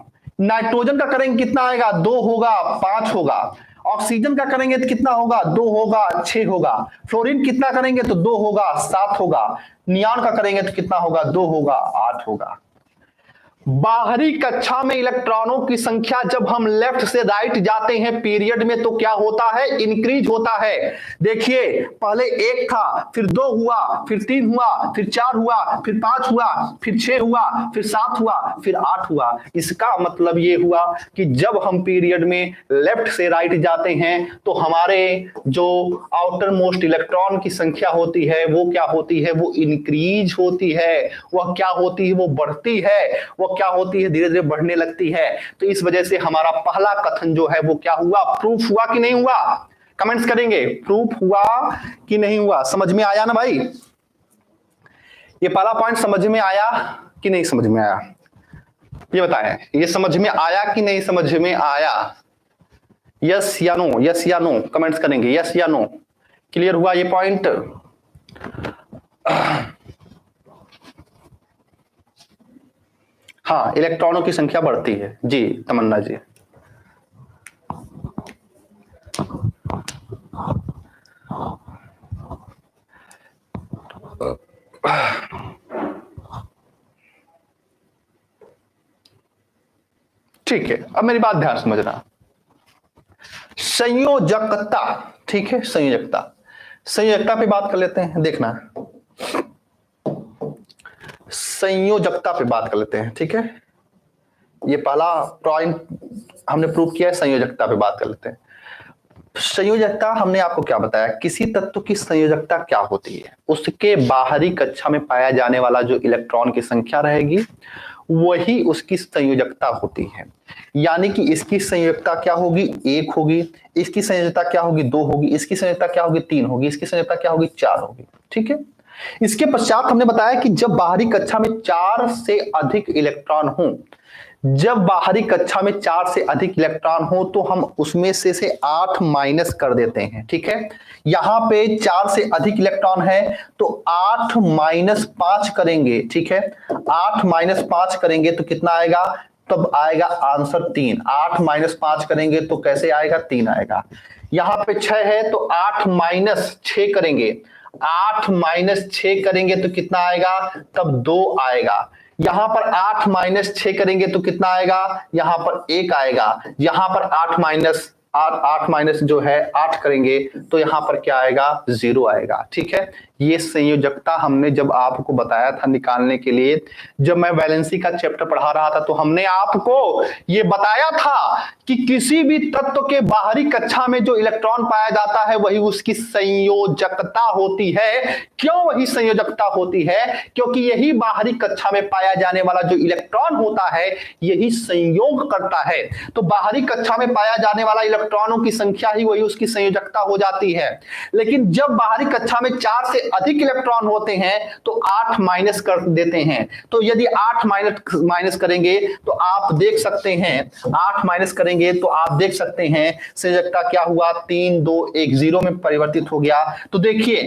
नाइट्रोजन का करेंगे कितना आएगा? 2 होगा 5 होगा। ऑक्सीजन का करेंगे तो कितना होगा? 2 होगा 6 होगा। फ्लोरीन कितना करेंगे तो 2 होगा 7 होगा। नियॉन का करेंगे तो कितना होगा? 2 होगा 8 होगा। बाहरी कक्षा में इलेक्ट्रॉनों की संख्या जब हम लेफ्ट से राइट जाते हैं पीरियड में तो क्या होता है? इंक्रीज होता है। देखिए पहले 1 था, फिर 2 हुआ, फिर 3 हुआ, फिर 4 हुआ, फिर 5 हुआ, फिर 6 हुआ, फिर 7 हुआ, फिर 8 हुआ। इसका मतलब ये हुआ कि जब हम पीरियड में लेफ्ट से राइट जाते हैं तो हमारे जो आउटर मोस्ट इलेक्ट्रॉन की संख्या होती है वो क्या होती है? वो इंक्रीज होती है। वह क्या होती है? वो बढ़ती है। वो क्या होती है? धीरे धीरे बढ़ने लगती है। तो इस वजह से हमारा पहला कथन जो है वो क्या हुआ? प्रूफ हुआ कि नहीं हुआ? कमेंट्स करेंगे, प्रूफ हुआ कि नहीं हुआ? समझ में आया ना भाई? ये पहला पॉइंट समझ में आया कि नहीं समझ में आया? ये बताएं, ये समझ में आया कि नहीं समझ में आया? यस या नो, यस या नो कमेंट्स करेंगे, यस या नो। क्लियर हुआ ये पॉइंट? हाँ, इलेक्ट्रॉनों की संख्या बढ़ती है जी। तमन्ना जी, ठीक है। अब मेरी बात ध्यान समझना। संयोजकता, ठीक है, संयोजकता, संयोजकता पे बात कर लेते हैं। देखना, संयोजकता पे बात कर लेते हैं, ठीक है। ये पहला पॉइंट हमने प्रूव किया है, संयोजकता पे बात कर लेते हैं। संयोजकता हमने आपको क्या बताया? किसी तत्व की संयोजकता क्या होती है? उसके बाहरी कक्षा में पाया जाने वाला जो इलेक्ट्रॉन की संख्या रहेगी वही उसकी संयोजकता होती है। यानी कि इसकी संयोजकता क्या होगी? 1 होगी। इसकी संयोजकता क्या होगी? 2 होगी। इसकी संयोजकता क्या होगी? 3 होगी। इसकी संयोजकता क्या होगी? 4 होगी, ठीक है। इसके पश्चात हमने बताया कि जब बाहरी कक्षा में 4 से अधिक इलेक्ट्रॉन हो, जब बाहरी कक्षा में 4 से अधिक इलेक्ट्रॉन हो तो हम उसमें से 8 माइनस कर देते हैं, ठीक है। यहां पे 4 से अधिक इलेक्ट्रॉन है तो 8 माइनस 5 करेंगे, ठीक है। 8 माइनस 5 करेंगे तो कितना आएगा? तब आएगा आंसर 3। 8 माइनस 5 करेंगे तो कैसे आएगा? 3 आएगा। यहां पे 6 है तो 8 माइनस 6 करेंगे। 8 माइनस 6 करेंगे तो कितना आएगा? तब 2 आएगा। यहां पर 8 माइनस 6 करेंगे तो कितना आएगा? यहां पर 1 आएगा। यहां पर 8 माइनस जो है 8 करेंगे तो यहां पर क्या आएगा? 0 आएगा, ठीक है। ये संयोजकता हमने जब आपको बताया था निकालने के लिए, जब मैं वैलेंसी का चैप्टर पढ़ा रहा था तो हमने आपको ये बताया था कि किसी भी तत्व के बाहरी कक्षा में जो इलेक्ट्रॉन पाया जाता है वही उसकी संयोजकता होती है। क्यों वही संयोजकता होती है? क्योंकि यही बाहरी कक्षा में पाया जाने वाला जो इलेक्ट्रॉन होता है यही संयोग करता है। तो बाहरी कक्षा में पाया जाने वाला इलेक्ट्रॉनों की संख्या ही वही उसकी संयोजकता हो जाती है। लेकिन जब बाहरी कक्षा में 4 से अधिक इलेक्ट्रॉन होते हैं तो 8 माइनस कर देते हैं। तो यदि 8 माइनस करेंगे तो आप देख सकते हैं, 8 माइनस करेंगे तो आप देख सकते हैं संयोजकता क्या हुआ? 3 2 1 0 में परिवर्तित हो गया। तो देखिए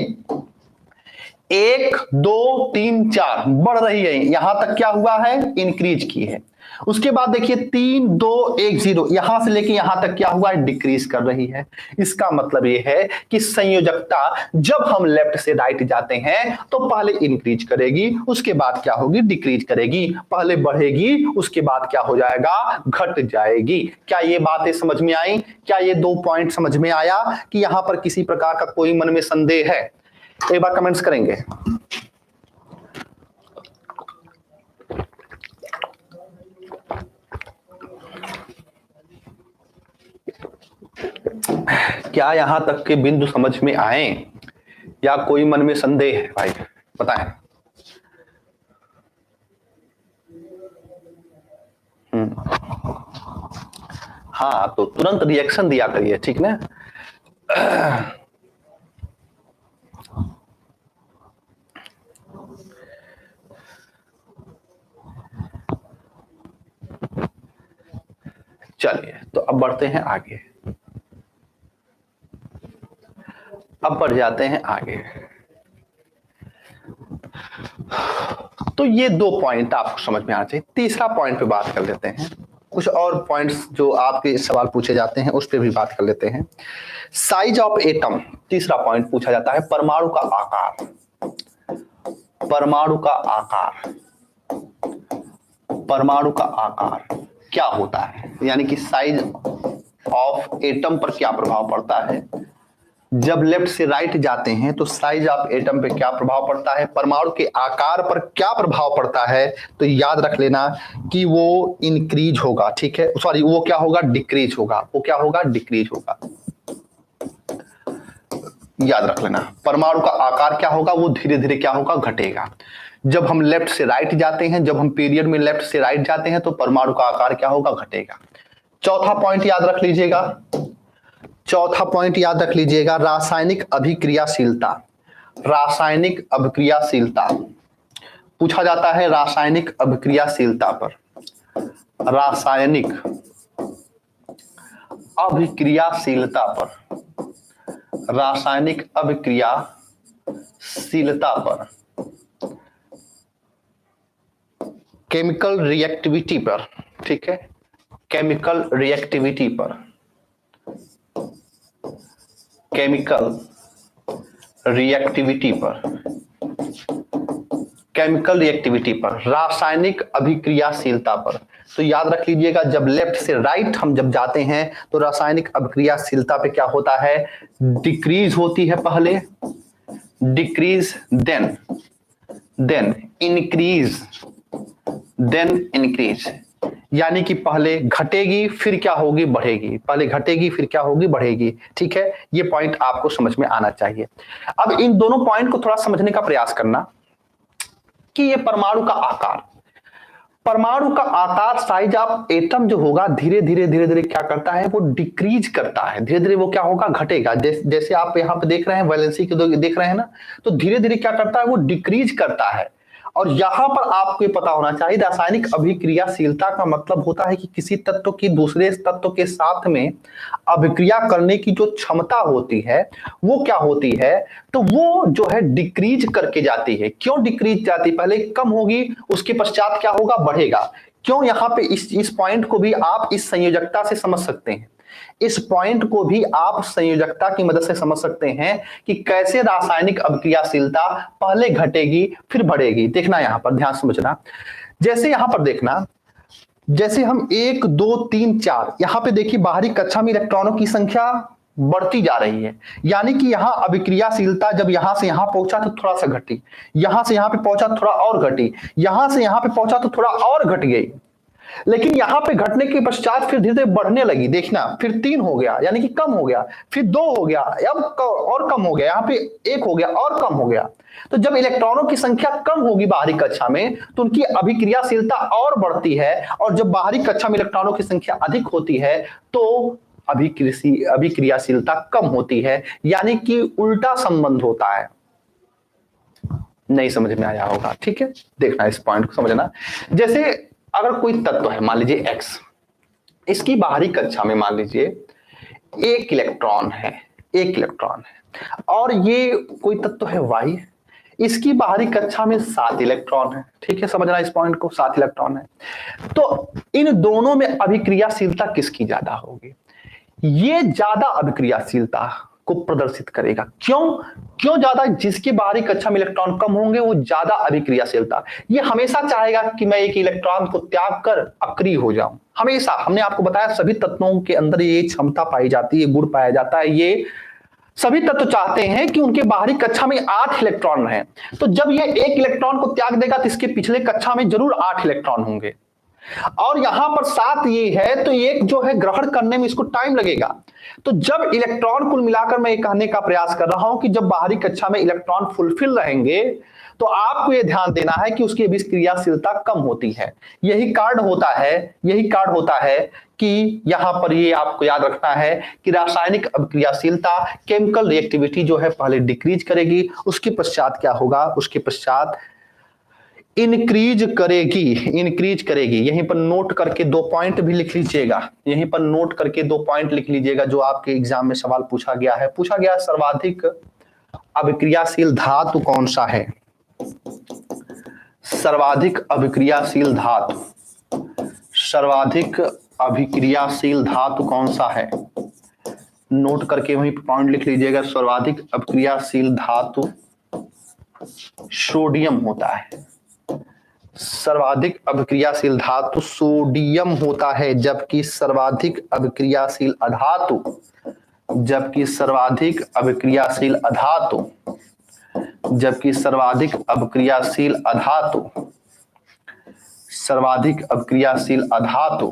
1 2 3 4 बढ़ रही है, यहां तक क्या हुआ है? इंक्रीज की है। उसके बाद देखिए 3 2 1 0 यहां से लेके यहां तक क्या हुआ है? डिक्रीज कर रही है। इसका मतलब यह है कि संयोजकता जब हम लेफ्ट से राइट जाते हैं तो पहले इंक्रीज करेगी, उसके बाद क्या होगी? डिक्रीज करेगी। पहले बढ़ेगी, उसके बाद क्या हो जाएगा? घट जाएगी। क्या ये बातें समझ में आई? क्या ये 2 पॉइंट समझ में आया कि यहां पर किसी प्रकार का कोई मन में संदेह है? एक बार कमेंट्स करेंगे। क्या यहां तक के बिंदु समझ में आए या कोई मन में संदेह है? भाई बताएं। हाँ, तो तुरंत रिएक्शन दिया करिए, ठीक ना। चलिए, तो अब बढ़ते हैं आगे, अब बढ़ जाते हैं आगे। तो ये 2 पॉइंट आपको समझ में आना चाहिए। तीसरा पॉइंट पे बात कर लेते हैं, कुछ और पॉइंट्स जो आपके सवाल पूछे जाते हैं उस पर भी बात कर लेते हैं। साइज ऑफ एटम, तीसरा पॉइंट पूछा जाता है, परमाणु का आकार। परमाणु का आकार, परमाणु का आकार क्या होता है, यानी कि साइज ऑफ एटम पर क्या प्रभाव पड़ता है। जब लेफ्ट से राइट जाते हैं तो साइज ऑफ एटम पे क्या प्रभाव पड़ता है, परमाणु के आकार पर क्या प्रभाव पड़ता है। तो याद रख लेना कि वो इंक्रीज होगा, ठीक है, सॉरी वो क्या होगा, डिक्रीज होगा। वो क्या होगा, डिक्रीज होगा। याद रख लेना, परमाणु का आकार क्या होगा, वो धीरे धीरे क्या होगा, घटेगा। जब हम लेफ्ट से राइट जाते हैं, जब हम पीरियड में लेफ्ट से राइट जाते हैं तो परमाणु का आकार क्या होगा, घटेगा। चौथा पॉइंट याद रख लीजिएगा, चौथा पॉइंट याद रख लीजिएगा, रासायनिक अभिक्रियाशीलता। रासायनिक अभिक्रियाशीलता पूछा जाता है, रासायनिक अभिक्रियाशीलता पर। रासायनिक अभिक्रियाशीलता पर, रासायनिक अभिक्रियाशीलता पर, केमिकल रिएक्टिविटी पर, ठीक है, केमिकल रिएक्टिविटी पर, केमिकल रिएक्टिविटी पर, केमिकल रिएक्टिविटी पर, रासायनिक अभिक्रियाशीलता पर। तो याद रख लीजिएगा, जब लेफ्ट से राइट हम जब जाते हैं तो रासायनिक अभिक्रियाशीलता पे क्या होता है, डिक्रीज होती है पहले, decrease then increase, then increase, यानी कि पहले घटेगी फिर क्या होगी, बढ़ेगी। पहले घटेगी फिर क्या होगी, बढ़ेगी, ठीक है। ये पॉइंट आपको समझ में आना चाहिए। अब इन दोनों पॉइंट को थोड़ा समझने का प्रयास करना कि ये परमाणु का आकार, परमाणु का आकार, साइज ऑफ एटम जो होगा धीरे धीरे धीरे धीरे क्या करता है, वो डिक्रीज करता है, धीरे धीरे वो क्या होगा, घटेगा। जैसे आप यहाँ पे देख रहे हैं, वैलेंसी के देख रहे हैं ना, तो धीरे धीरे क्या करता है, वो डिक्रीज करता है। और यहां पर आपको पता होना चाहिए, रासायनिक अभिक्रियाशीलता का मतलब होता है कि किसी तत्व की दूसरे तत्व के साथ में अभिक्रिया करने की जो क्षमता होती है वो क्या होती है, तो वो जो है डिक्रीज करके जाती है। क्यों डिक्रीज जाती है, पहले कम होगी उसके पश्चात क्या होगा, बढ़ेगा। क्यों, यहाँ पे इस पॉइंट को भी आप इस संयोजकता से समझ सकते हैं, इस पॉइंट को भी आप संयोजकता की मदद से समझ सकते हैं कि कैसे रासायनिक अभिक्रियाशीलता पहले घटेगी फिर बढ़ेगी। देखना यहां पर ध्यान समझना, जैसे यहां पर देखना, जैसे हम 1 2 3 4 यहां पे देखिए बाहरी कक्षा में इलेक्ट्रॉनों की संख्या बढ़ती जा रही है, यानी कि यहां अभिक्रियाशीलता जब यहां से यहां पहुंचा तो थोड़ा सा घटी, यहां से यहां पे पहुंचा तो थोड़ा और घटी, यहां से यहां पे पहुंचा तो थोड़ा और घट गई। लेकिन यहां पे घटने के पश्चात फिर धीरे धीरे बढ़ने लगी, देखना, फिर 3 हो गया यानी कि कम हो गया, फिर 2 हो गया, अब और कम हो गया, यहां पे 1 हो गया और कम हो गया। तो जब इलेक्ट्रॉनों की संख्या कम होगी बाहरी कक्षा में तो उनकी अभिक्रियाशीलता और बढ़ती है, और जब बाहरी कक्षा में इलेक्ट्रॉनों की संख्या अधिक होती है तो अभिक्रियाशीलता कम होती है, यानी कि उल्टा संबंध होता है। नहीं समझ में आया होगा, ठीक है, देखना इस पॉइंट को समझना। जैसे अगर कोई तत्व है, मान लीजिए X, इसकी बाहरी कक्षा में मान लीजिए 1 इलेक्ट्रॉन है, 1 इलेक्ट्रॉन है, और ये कोई तत्व है Y, इसकी बाहरी कक्षा में 7 इलेक्ट्रॉन है, ठीक है, समझना इस पॉइंट को, 7 इलेक्ट्रॉन है। तो इन दोनों में अभिक्रियाशीलता किसकी ज्यादा होगी, ये ज्यादा अभिक्रियाशीलता को प्रदर्शित करेगा। क्यों ज्यादा, जिसकी बाहरी कक्षा में इलेक्ट्रॉन कम होंगे वो ज्यादा अभिक्रियाशीलता, ये हमेशा चाहेगा कि मैं एक इलेक्ट्रॉन को त्याग कर अक्रिय हो जाऊं। हमेशा, हमने आपको बताया सभी तत्वों के अंदर ये क्षमता पाई जाती है, गुण पाया जाता है, ये सभी तत्व चाहते हैं कि उनके बाहरी कक्षा में 8 इलेक्ट्रॉन रहे। तो जब ये 1 इलेक्ट्रॉन को त्याग देगा तो इसके पिछले कक्षा में जरूर 8 इलेक्ट्रॉन होंगे, और यहां पर 7 ये है तो एक जो है ग्रहण करने में इसको टाइम लगेगा। तो जब इलेक्ट्रॉन कुल मिलाकर मैं ये कहने का प्रयास कर रहा हूं कि जब बाहरी कक्षा में इलेक्ट्रॉन फुलफिल रहेंगे तो आपको ये ध्यान देना है कि उसकी अभिक्रियाशीलता कम होती है। यही कारण होता है कि यहाँ पर ये आपको याद रखना है कि रासायनिक अभिक्रियाशीलता केमिकल रिएक्टिविटी जो है पहले डिक्रीज करेगी, उसके पश्चात क्या होगा, उसके पश्चात इंक्रीज करेगी। यहीं पर नोट करके 2 पॉइंट भी लिख लीजिएगा, यहीं पर नोट करके 2 पॉइंट लिख लीजिएगा जो आपके एग्जाम में सवाल पूछा गया है। सर्वाधिक अभिक्रियाशील धातु कौन सा है? सर्वाधिक अभिक्रियाशील धातु कौन सा है? नोट करके वहीं पॉइंट लिख लीजिएगा। सर्वाधिक अभिक्रियाशील धातु सोडियम होता है। सर्वाधिक अभिक्रियाशील धातु सोडियम होता है, जबकि सर्वाधिक अभिक्रियाशील अधातु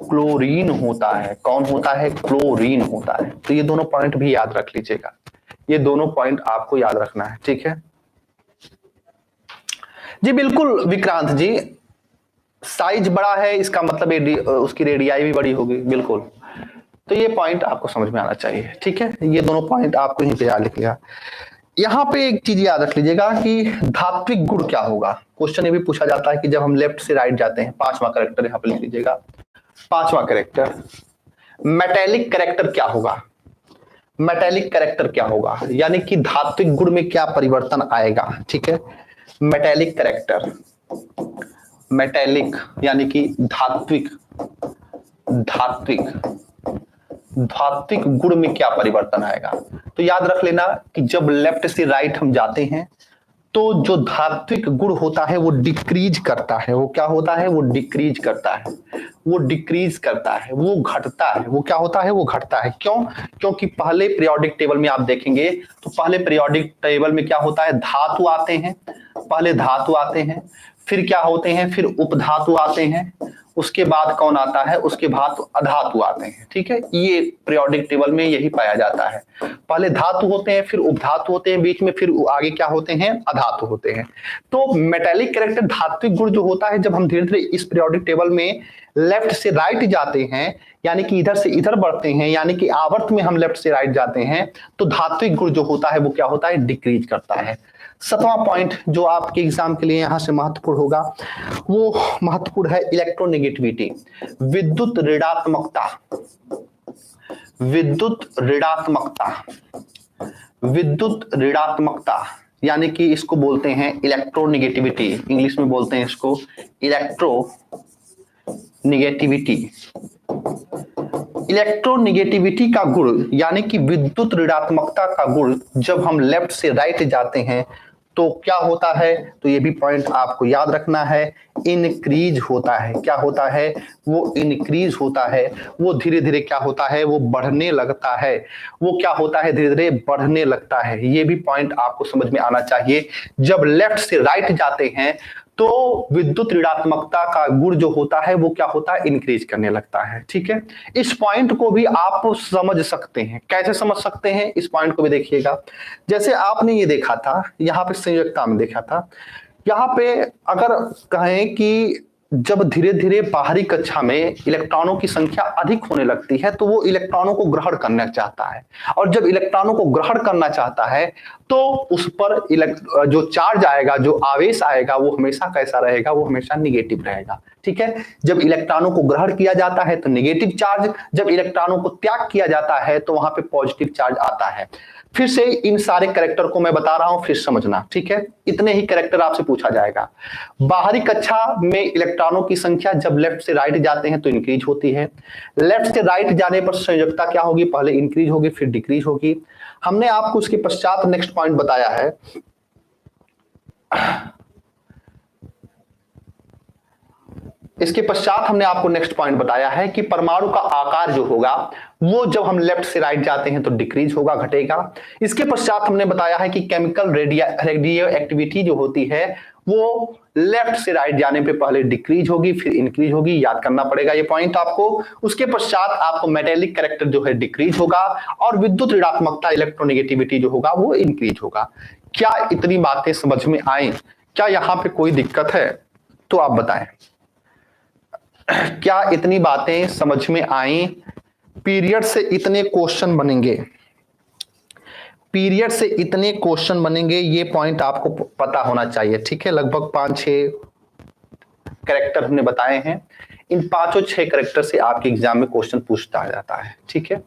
क्लोरीन होता है। कौन होता है? क्लोरीन होता है। तो ये दोनों पॉइंट भी याद रख लीजिएगा, ये दोनों पॉइंट आपको याद रखना है, ठीक है जी। बिल्कुल विक्रांत जी, साइज बड़ा है इसका मतलब उसकी रेडियाई भी बड़ी होगी, बिल्कुल। तो ये पॉइंट आपको समझ में आना चाहिए, ठीक है। ये दोनों पॉइंट आपको यहीं पे याद लिख लिया। यहाँ पे एक चीज याद रख लीजिएगा कि धात्विक गुण क्या होगा। क्वेश्चन ये भी पूछा जाता है कि जब हम लेफ्ट से राइट जाते हैं, 5वां कैरेक्टर यहाँ पे लिख लीजिएगा। 5वां कैरेक्टर मेटेलिक कैरेक्टर क्या होगा? मेटेलिक कैरेक्टर क्या होगा, यानी कि धात्विक गुण में क्या परिवर्तन आएगा, ठीक है। मेटेलिक कैरेक्टर, मेटेलिक यानी कि धात्विक गुण में क्या परिवर्तन आएगा। तो याद रख लेना कि जब लेफ्ट से राइट हम जाते हैं तो जो धात्विक गुण होता है वो डिक्रीज करता है। वो क्या होता है? वो डिक्रीज करता है, वो घटता है। वो क्या होता है? वो घटता है। क्यों? क्योंकि पहले पीरियोडिक टेबल में आप देखेंगे तो पहले पीरियोडिक टेबल में क्या होता है? धातु आते हैं, पहले धातु आते हैं, फिर क्या होते हैं? फिर उपधातु आते हैं, उसके बाद कौन आता है? उसके बाद अधातु आते हैं, ठीक है। ये पीरियोडिक टेबल में यही पाया जाता है। पहले धातु होते हैं, फिर उपधातु होते हैं बीच में, फिर आगे क्या होते हैं? अधातु होते हैं। तो मेटेलिक कैरेक्टर धात्विक गुण जो होता है, जब हम धीरे धीरे इस पीरियोडिक टेबल में लेफ्ट से राइट जाते हैं, यानी कि इधर से इधर बढ़ते हैं, यानी कि आवर्त में हम लेफ्ट से राइट जाते हैं, तो धात्विक गुण जो होता है वो क्या होता है? डिक्रीज करता है। 7वां पॉइंट जो आपके एग्जाम के लिए यहां से महत्वपूर्ण होगा, वो महत्वपूर्ण है इलेक्ट्रोनेगेटिविटी, विद्युत ऋणात्मकता, यानी कि इसको बोलते हैं इलेक्ट्रोनेगेटिविटी, इंग्लिश में बोलते हैं इसको इलेक्ट्रोनेगेटिविटी का गुण, यानी कि विद्युत ऋणात्मकता का गुण जब हम लेफ्ट से राइट जाते हैं तो क्या होता है? तो ये भी पॉइंट आपको याद रखना है, इनक्रीज होता है। क्या होता है? वो इनक्रीज होता है। वो धीरे धीरे क्या होता है? वो बढ़ने लगता है। वो क्या होता है? धीरे धीरे बढ़ने लगता है। ये भी पॉइंट आपको समझ में आना चाहिए। जब लेफ्ट से राइट जाते हैं तो विद्युत ऋणात्मकता का गुण जो होता है वो क्या होता है? इंक्रीज करने लगता है, ठीक है। इस पॉइंट को भी आप समझ सकते हैं। कैसे समझ सकते हैं? इस पॉइंट को भी देखिएगा। जैसे आपने ये देखा था, यहाँ पे संयोजकता में देखा था, यहाँ पे अगर कहें कि जब धीरे धीरे बाहरी कक्षा में इलेक्ट्रॉनों की संख्या अधिक होने लगती है तो वो इलेक्ट्रॉनों को ग्रहण करना चाहता है, और जब इलेक्ट्रॉनों को ग्रहण करना चाहता है तो उस पर जो चार्ज आएगा, जो आवेश आएगा, वो हमेशा कैसा रहेगा? वो हमेशा निगेटिव रहेगा, ठीक है। जब इलेक्ट्रॉनों को ग्रहण किया जाता है तो निगेटिव चार्ज, जब इलेक्ट्रॉनों को त्याग किया जाता है तो वहां पे पॉजिटिव चार्ज आता है। फिर से इन सारे कैरेक्टर को मैं बता रहा हूं, फिर समझना, ठीक है। इतने ही कैरेक्टर आपसे पूछा जाएगा। बाहरी कक्षा में इलेक्ट्रॉनों की संख्या जब लेफ्ट से राइट जाते हैं तो इंक्रीज होती है। लेफ्ट से राइट जाने पर संयोजकता क्या होगी? पहले इंक्रीज होगी, फिर डिक्रीज होगी। हमने आपको उसके पश्चात नेक्स्ट पॉइंट बताया है, इसके पश्चात हमने आपको नेक्स्ट पॉइंट बताया है कि परमाणु का आकार जो होगा वो जब हम लेफ्ट से राइट जाते हैं तो डिक्रीज होगा, घटेगा। इसके पश्चात हमने बताया है कि केमिकल रेडियो एक्टिविटी जो होती है वो लेफ्ट से राइट जाने पे पहले डिक्रीज होगी, फिर इंक्रीज होगी। याद करना पड़ेगा ये पॉइंट आपको। उसके पश्चात आपको मेटेलिक कैरेक्टर जो है डिक्रीज होगा, और विद्युत ऋणात्मकता इलेक्ट्रोनेगेटिविटी जो होगा वो इंक्रीज होगा। क्या इतनी बातें समझ में आए? क्या यहाँ पे कोई दिक्कत है? तो आप बताएं। क्या इतनी बातें समझ में आई? पीरियड से इतने क्वेश्चन बनेंगे, पीरियड से इतने क्वेश्चन बनेंगे, ये पॉइंट आपको पता होना चाहिए। ठीक है, लगभग 5-6 कैरेक्टर हमने बताए हैं। इन 5-6 कैरेक्टर से आपके एग्जाम में क्वेश्चन पूछता जाता है। ठीक है,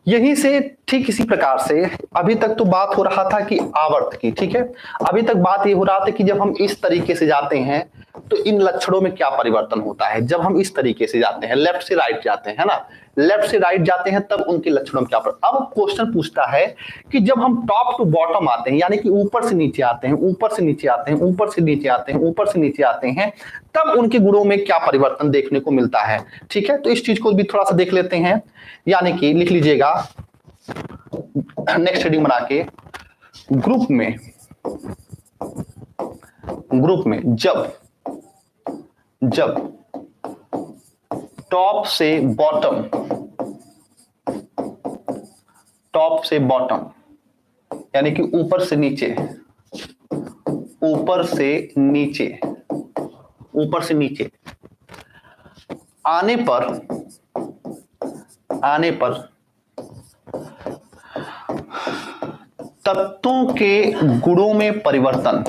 यहीं से ठीक इसी प्रकार से अभी तक तो बात हो रहा था कि आवर्त की। ठीक है, अभी तक बात ये हो रहा था कि जब हम इस तरीके से जाते हैं तो इन लक्षणों में क्या परिवर्तन होता है। जब हम इस तरीके से जाते हैं, लेफ्ट से राइट जाते हैं, है ना, लेफ्ट से राइट जाते हैं, तब उनके लक्षणों में क्या परिवर्तन। अब क्वेश्चन पूछता है कि जब हम टॉप टू बॉटम आते हैं, यानी कि ऊपर से नीचे आते हैं, ऊपर से नीचे आते हैं, ऊपर से नीचे आते हैं, ऊपर से नीचे आते हैं, तब उनके गुणों में क्या परिवर्तन देखने को मिलता है। ठीक है, तो इस चीज को भी थोड़ा सा देख लेते हैं। यानी कि लिख लीजिएगा नेक्स्ट हेडिंग बना के, ग्रुप में जब टॉप से बॉटम यानी कि ऊपर से नीचे आने पर तत्वों के गुणों में परिवर्तन,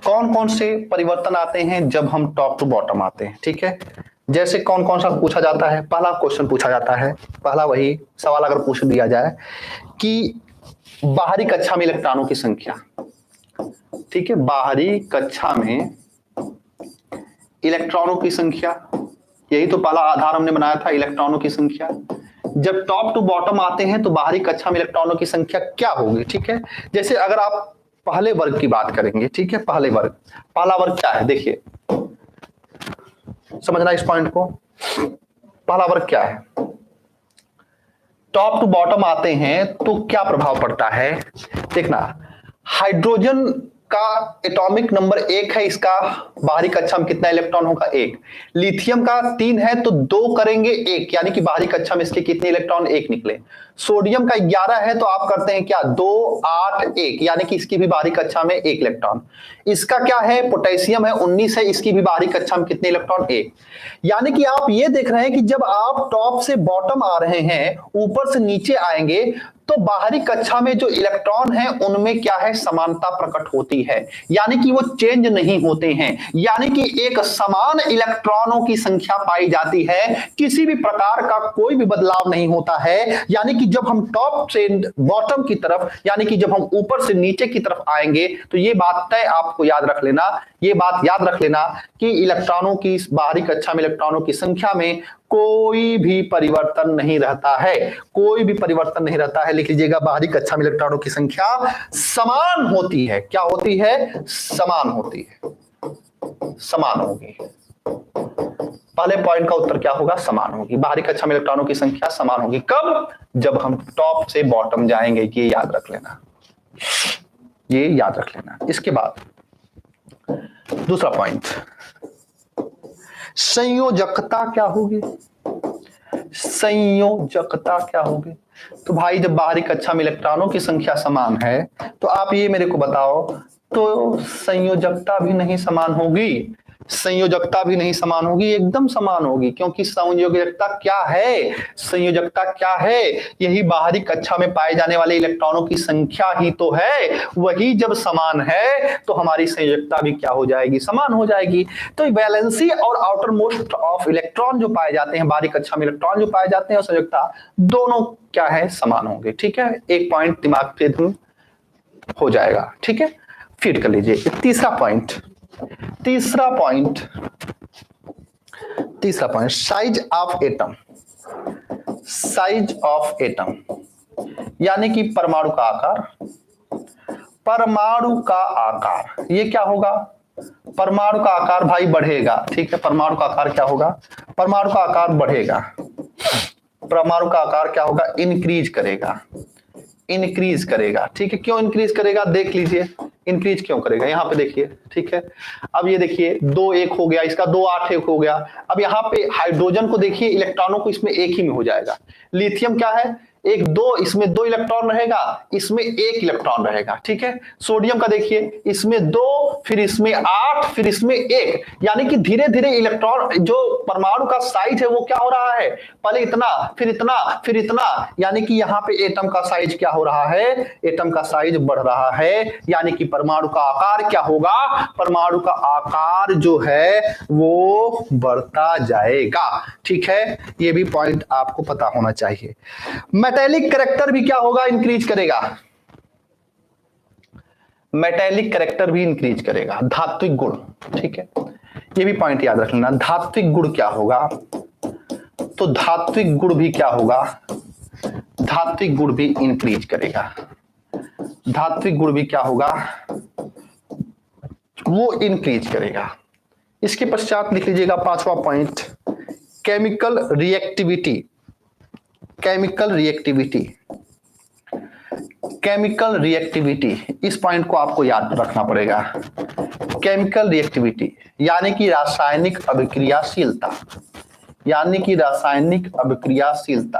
कौन कौन से परिवर्तन आते हैं जब हम टॉप टू बॉटम आते हैं। ठीक है, जैसे कौन कौन सा पूछा जाता है। पहला क्वेश्चन पूछा जाता है, पहला वही सवाल अगर पूछ दिया जाए कि बाहरी कक्षा में इलेक्ट्रॉनों की संख्या। ठीक है, बाहरी कक्षा में इलेक्ट्रॉनों की संख्या, यही तो पहला आधार हमने बनाया था, इलेक्ट्रॉनों की संख्या। जब टॉप टू बॉटम आते हैं तो बाहरी कक्षा में इलेक्ट्रॉनों की संख्या क्या होगी। ठीक है, जैसे अगर आप पहले वर्ग की बात करेंगे। ठीक है, पहला वर्ग क्या है, देखिए समझना इस पॉइंट को। पहला वर्ग क्या है, टॉप टू बॉटम आते हैं तो क्या प्रभाव पड़ता है। देखना, हाइड्रोजन का एटॉमिक नंबर 1 है, इसका बाहरी कक्षा में कितना इलेक्ट्रॉन होगा, 1। लिथियम का 3 है तो 2 करेंगे 1, यानी कि बाहरी कक्षा में इसके कितने इलेक्ट्रॉन, 1 निकले। सोडियम का 11 है तो आप करते हैं क्या, 2 8 1, यानी कि इसकी भी बाहरी कक्षा में 1 इलेक्ट्रॉन। इसका क्या है, पोटेशियम है 19 है, इसकी भी बाहरी कक्षा में कितने इलेक्ट्रॉन, 1। यानी कि आप ये देख रहे हैं कि जब आप टॉप से बॉटम आ रहे हैं, ऊपर से नीचे आएंगे, तो बाहरी कक्षा में जो इलेक्ट्रॉन है उनमें क्या है, समानता प्रकट होती है, यानी कि वो चेंज नहीं होते हैं, यानी कि एक समान इलेक्ट्रॉनों की संख्या पाई जाती है, किसी भी प्रकार का कोई भी बदलाव नहीं होता है। यानी कि जब हम टॉप से बॉटम की तरफ, यानी कि जब हम ऊपर से नीचे की तरफ आएंगे, तो ये बात तय आपको याद रख लेना, ये बात याद रख लेना कि इलेक्ट्रॉनों की, बाहरी कक्षा में इलेक्ट्रॉनों की संख्या में कोई भी परिवर्तन नहीं रहता है, कोई भी परिवर्तन नहीं रहता है। लिख लीजिएगा, बाहरी कक्षा में इलेक्ट्रॉनों की संख्या समान होती है। क्या होती है, समान होती है, समान होगी। पहले पॉइंट का उत्तर क्या होगा, समान होगी। बाहरी कक्षा में इलेक्ट्रॉनों की संख्या समान होगी, कब, जब हम टॉप से बॉटम जाएंगे। ये याद रख लेना, ये याद रख लेना। इसके बाद दूसरा पॉइंट, संयोजकता क्या होगी, संयोजकता क्या होगी। तो भाई जब बाहरी कक्षा में इलेक्ट्रॉनों की संख्या समान है, तो आप ये मेरे को बताओ, तो संयोजकता भी नहीं समान होगी, संयोजकता भी नहीं समान होगी, एकदम समान होगी। क्योंकि संयोजकता क्या है, संयोजकता क्या है, यही बाहरी कक्षा में पाए जाने वाले इलेक्ट्रॉनों की संख्या ही तो है। वही जब समान है तो हमारी संयोजकता भी क्या हो जाएगी, समान हो जाएगी। तो वैलेंसी और आउटर मोस्ट ऑफ इलेक्ट्रॉन जो पाए जाते हैं, बाहरी कक्षा में इलेक्ट्रॉन जो पाए जाते हैं, और संयोजकता दोनों क्या है, समान होंगे। ठीक है, एक पॉइंट दिमाग पे हो जाएगा। ठीक है, फीड कर लीजिए। तीसरा point, size of atom, size of atom यानी कि परमाणु का आकार, परमाणु का आकार। ये क्या होगा, परमाणु का आकार भाई बढ़ेगा। ठीक है, परमाणु का आकार क्या होगा, परमाणु का आकार बढ़ेगा, परमाणु का आकार क्या होगा, इंक्रीज करेगा, इंक्रीज करेगा। ठीक है, क्यों इंक्रीज करेगा, देख लीजिए इंक्रीज क्यों करेगा, यहां पे देखिए। ठीक है, अब ये देखिए 2 1 हो गया, इसका 2 8 1 हो गया। अब यहाँ पे हाइड्रोजन को देखिए, इलेक्ट्रॉनों को इसमें एक ही में हो जाएगा। लिथियम क्या है, एक दो, इसमें 2 इलेक्ट्रॉन रहेगा, इसमें 1 इलेक्ट्रॉन रहेगा। ठीक है, सोडियम का देखिए, इसमें 2, फिर इसमें 8, फिर इसमें 1, यानी कि धीरे धीरे इलेक्ट्रॉन जो परमाणु का साइज है वो क्या हो रहा है, पहले इतना, फिर इतना, फिर इतना, यानी कि यहाँ पे एटम का साइज क्या हो रहा है, एटम का साइज बढ़ रहा है, यानी कि परमाणु का आकार क्या होगा, परमाणु का आकार जो है वो बढ़ता जाएगा। ठीक है, ये भी पॉइंट आपको पता होना चाहिए। मेटेलिक कैरेक्टर भी क्या होगा, इंक्रीज करेगा, मेटेलिक कैरेक्टर भी इंक्रीज करेगा, धात्विक गुण। ठीक है, ये भी पॉइंट याद रख लेना। धात्विक गुण क्या होगा, तो धात्विक गुण भी क्या होगा, धात्विक गुण भी इंक्रीज करेगा, धात्विक गुण भी क्या होगा, वो इंक्रीज करेगा। इसके पश्चात लिख लीजिएगा 5वां point, chemical reactivity, chemical reactivity, chemical reactivity, इस पॉइंट को आपको याद रखना पड़ेगा। केमिकल रिएक्टिविटी यानी कि रासायनिक अभिक्रियाशीलता, यानी कि रासायनिक अभिक्रियाशीलता,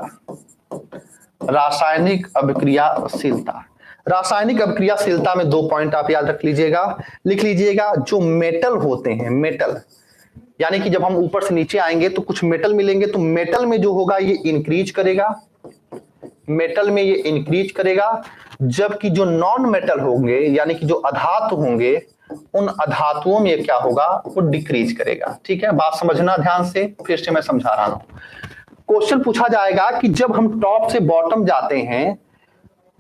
रासायनिक अभिक्रियाशीलता। रासायनिक अभिक्रियाशीलता में 2 पॉइंट आप याद रख लीजिएगा, लिख लीजिएगा। जो मेटल होते हैं, मेटल यानी कि जब हम ऊपर से नीचे आएंगे तो कुछ मेटल मिलेंगे, तो मेटल में जो होगा ये इंक्रीज करेगा, मेटल में ये इंक्रीज करेगा, जबकि जो नॉन मेटल होंगे यानी कि जो अधातु होंगे, उन अधातुओं में क्या होगा, वो डिक्रीज करेगा। ठीक है, बात समझना ध्यान से, फिर से मैं समझा रहा हूं। क्वेश्चन पूछा जाएगा कि जब हम टॉप से बॉटम जाते हैं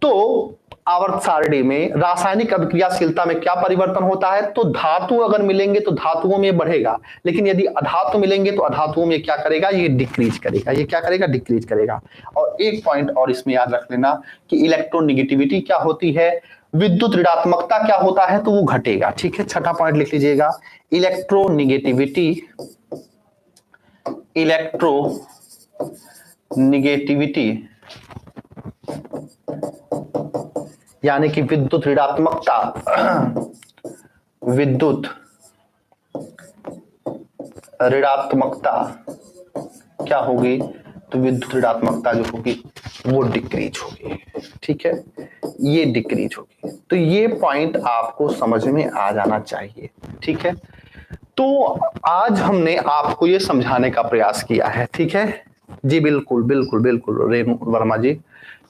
तो आवर्त सारणी में रासायनिक अभिक्रियाशीलता में क्या परिवर्तन होता है, तो धातु अगर मिलेंगे तो धातुओं में बढ़ेगा, लेकिन यदि अधातु मिलेंगे तो अधातुओं में क्या करेगा, ये डिक्रीज करेगा। ये क्या करेगा, डिक्रीज करेगा। और एक पॉइंट और इसमें याद रख लेना कि इलेक्ट्रोनिगेटिविटी क्या होती है, विद्युत ऋणात्मकता क्या होता है, तो वो घटेगा। ठीक है, 6ठा पॉइंट लिख लीजिएगा, इलेक्ट्रोनिगेटिविटी, इलेक्ट्रोनिगेटिविटी यानी कि विद्युत ऋणात्मकता, विद्युत ऋणात्मकता क्या होगी, तो विद्युत ऋणात्मकता जो होगी वो डिक्रीज होगी। ठीक है, ये डिक्रीज होगी। तो ये पॉइंट आपको समझ में आ जाना चाहिए। ठीक है, तो आज हमने आपको ये समझाने का प्रयास किया है। ठीक है जी, बिल्कुल बिल्कुल बिल्कुल रेणु वर्मा जी।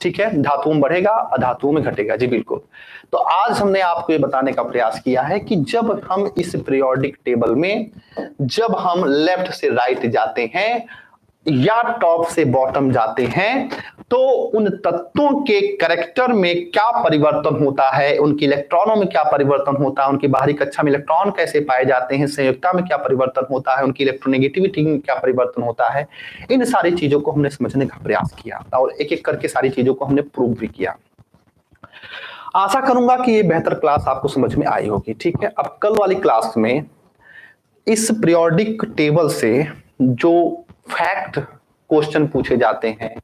ठीक है, धातुओं में बढ़ेगा, अधातुओं में घटेगा। जी बिल्कुल। तो आज हमने आपको ये बताने का प्रयास किया है कि जब हम इस पीरियोडिक टेबल में जब हम लेफ्ट से राइट जाते हैं या टॉप से बॉटम जाते हैं तो उन तत्वों के कैरेक्टर में क्या परिवर्तन होता है, उनके इलेक्ट्रॉनों में क्या परिवर्तन होता है, उनकी बाहरी कक्षा में इलेक्ट्रॉन कैसे पाए जाते हैं, संयुक्ता में क्या परिवर्तन होता है, उनकी इलेक्ट्रोनेगेटिविटी में क्या परिवर्तन होता है, इन सारी चीजों को हमने समझने का प्रयास किया और एक एक करके सारी चीजों को हमने प्रूव भी किया। आशा करूंगा कि ये बेहतर क्लास आपको समझ में आई होगी। ठीक है, अब कल वाली क्लास में इस पीरियोडिक टेबल से जो फैक्ट क्वेश्चन पूछे जाते हैं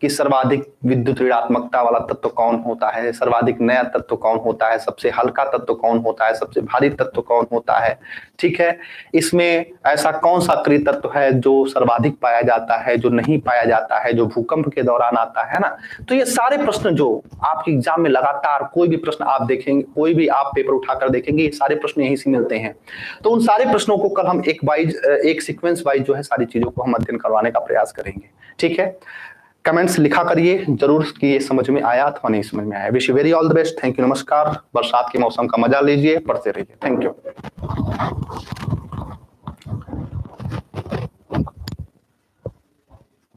कि सर्वाधिक विद्युत ऋणात्मकता वाला तत्व कौन होता है, सर्वाधिक नया तत्व कौन होता है, सबसे हल्का तत्व कौन होता है, सबसे भारी तत्व कौन होता है। ठीक है, इसमें ऐसा कौन सा सक्रिय तत्व है जो सर्वाधिक पाया जाता है, जो नहीं पाया जाता है, जो भूकंप के दौरान आता है ना। तो ये सारे प्रश्न जो आपके एग्जाम में लगातार कोई भी प्रश्न आप देखेंगे, कोई भी आप पेपर उठाकर देखेंगे, ये सारे प्रश्न यहीं से मिलते हैं। तो उन सारे प्रश्नों को कल हम एक सीक्वेंस वाइज जो है सारी चीजों को हम अध्ययन करवाने का प्रयास करेंगे। ठीक है, कमेंट्स लिखा करिए जरूर कि ये समझ में आया अथवा नहीं समझ में आया। Wish you very all the best. Thank you, नमस्कार। बरसात के मौसम का मजा लीजिए, पढ़ते रहिए। Thank you.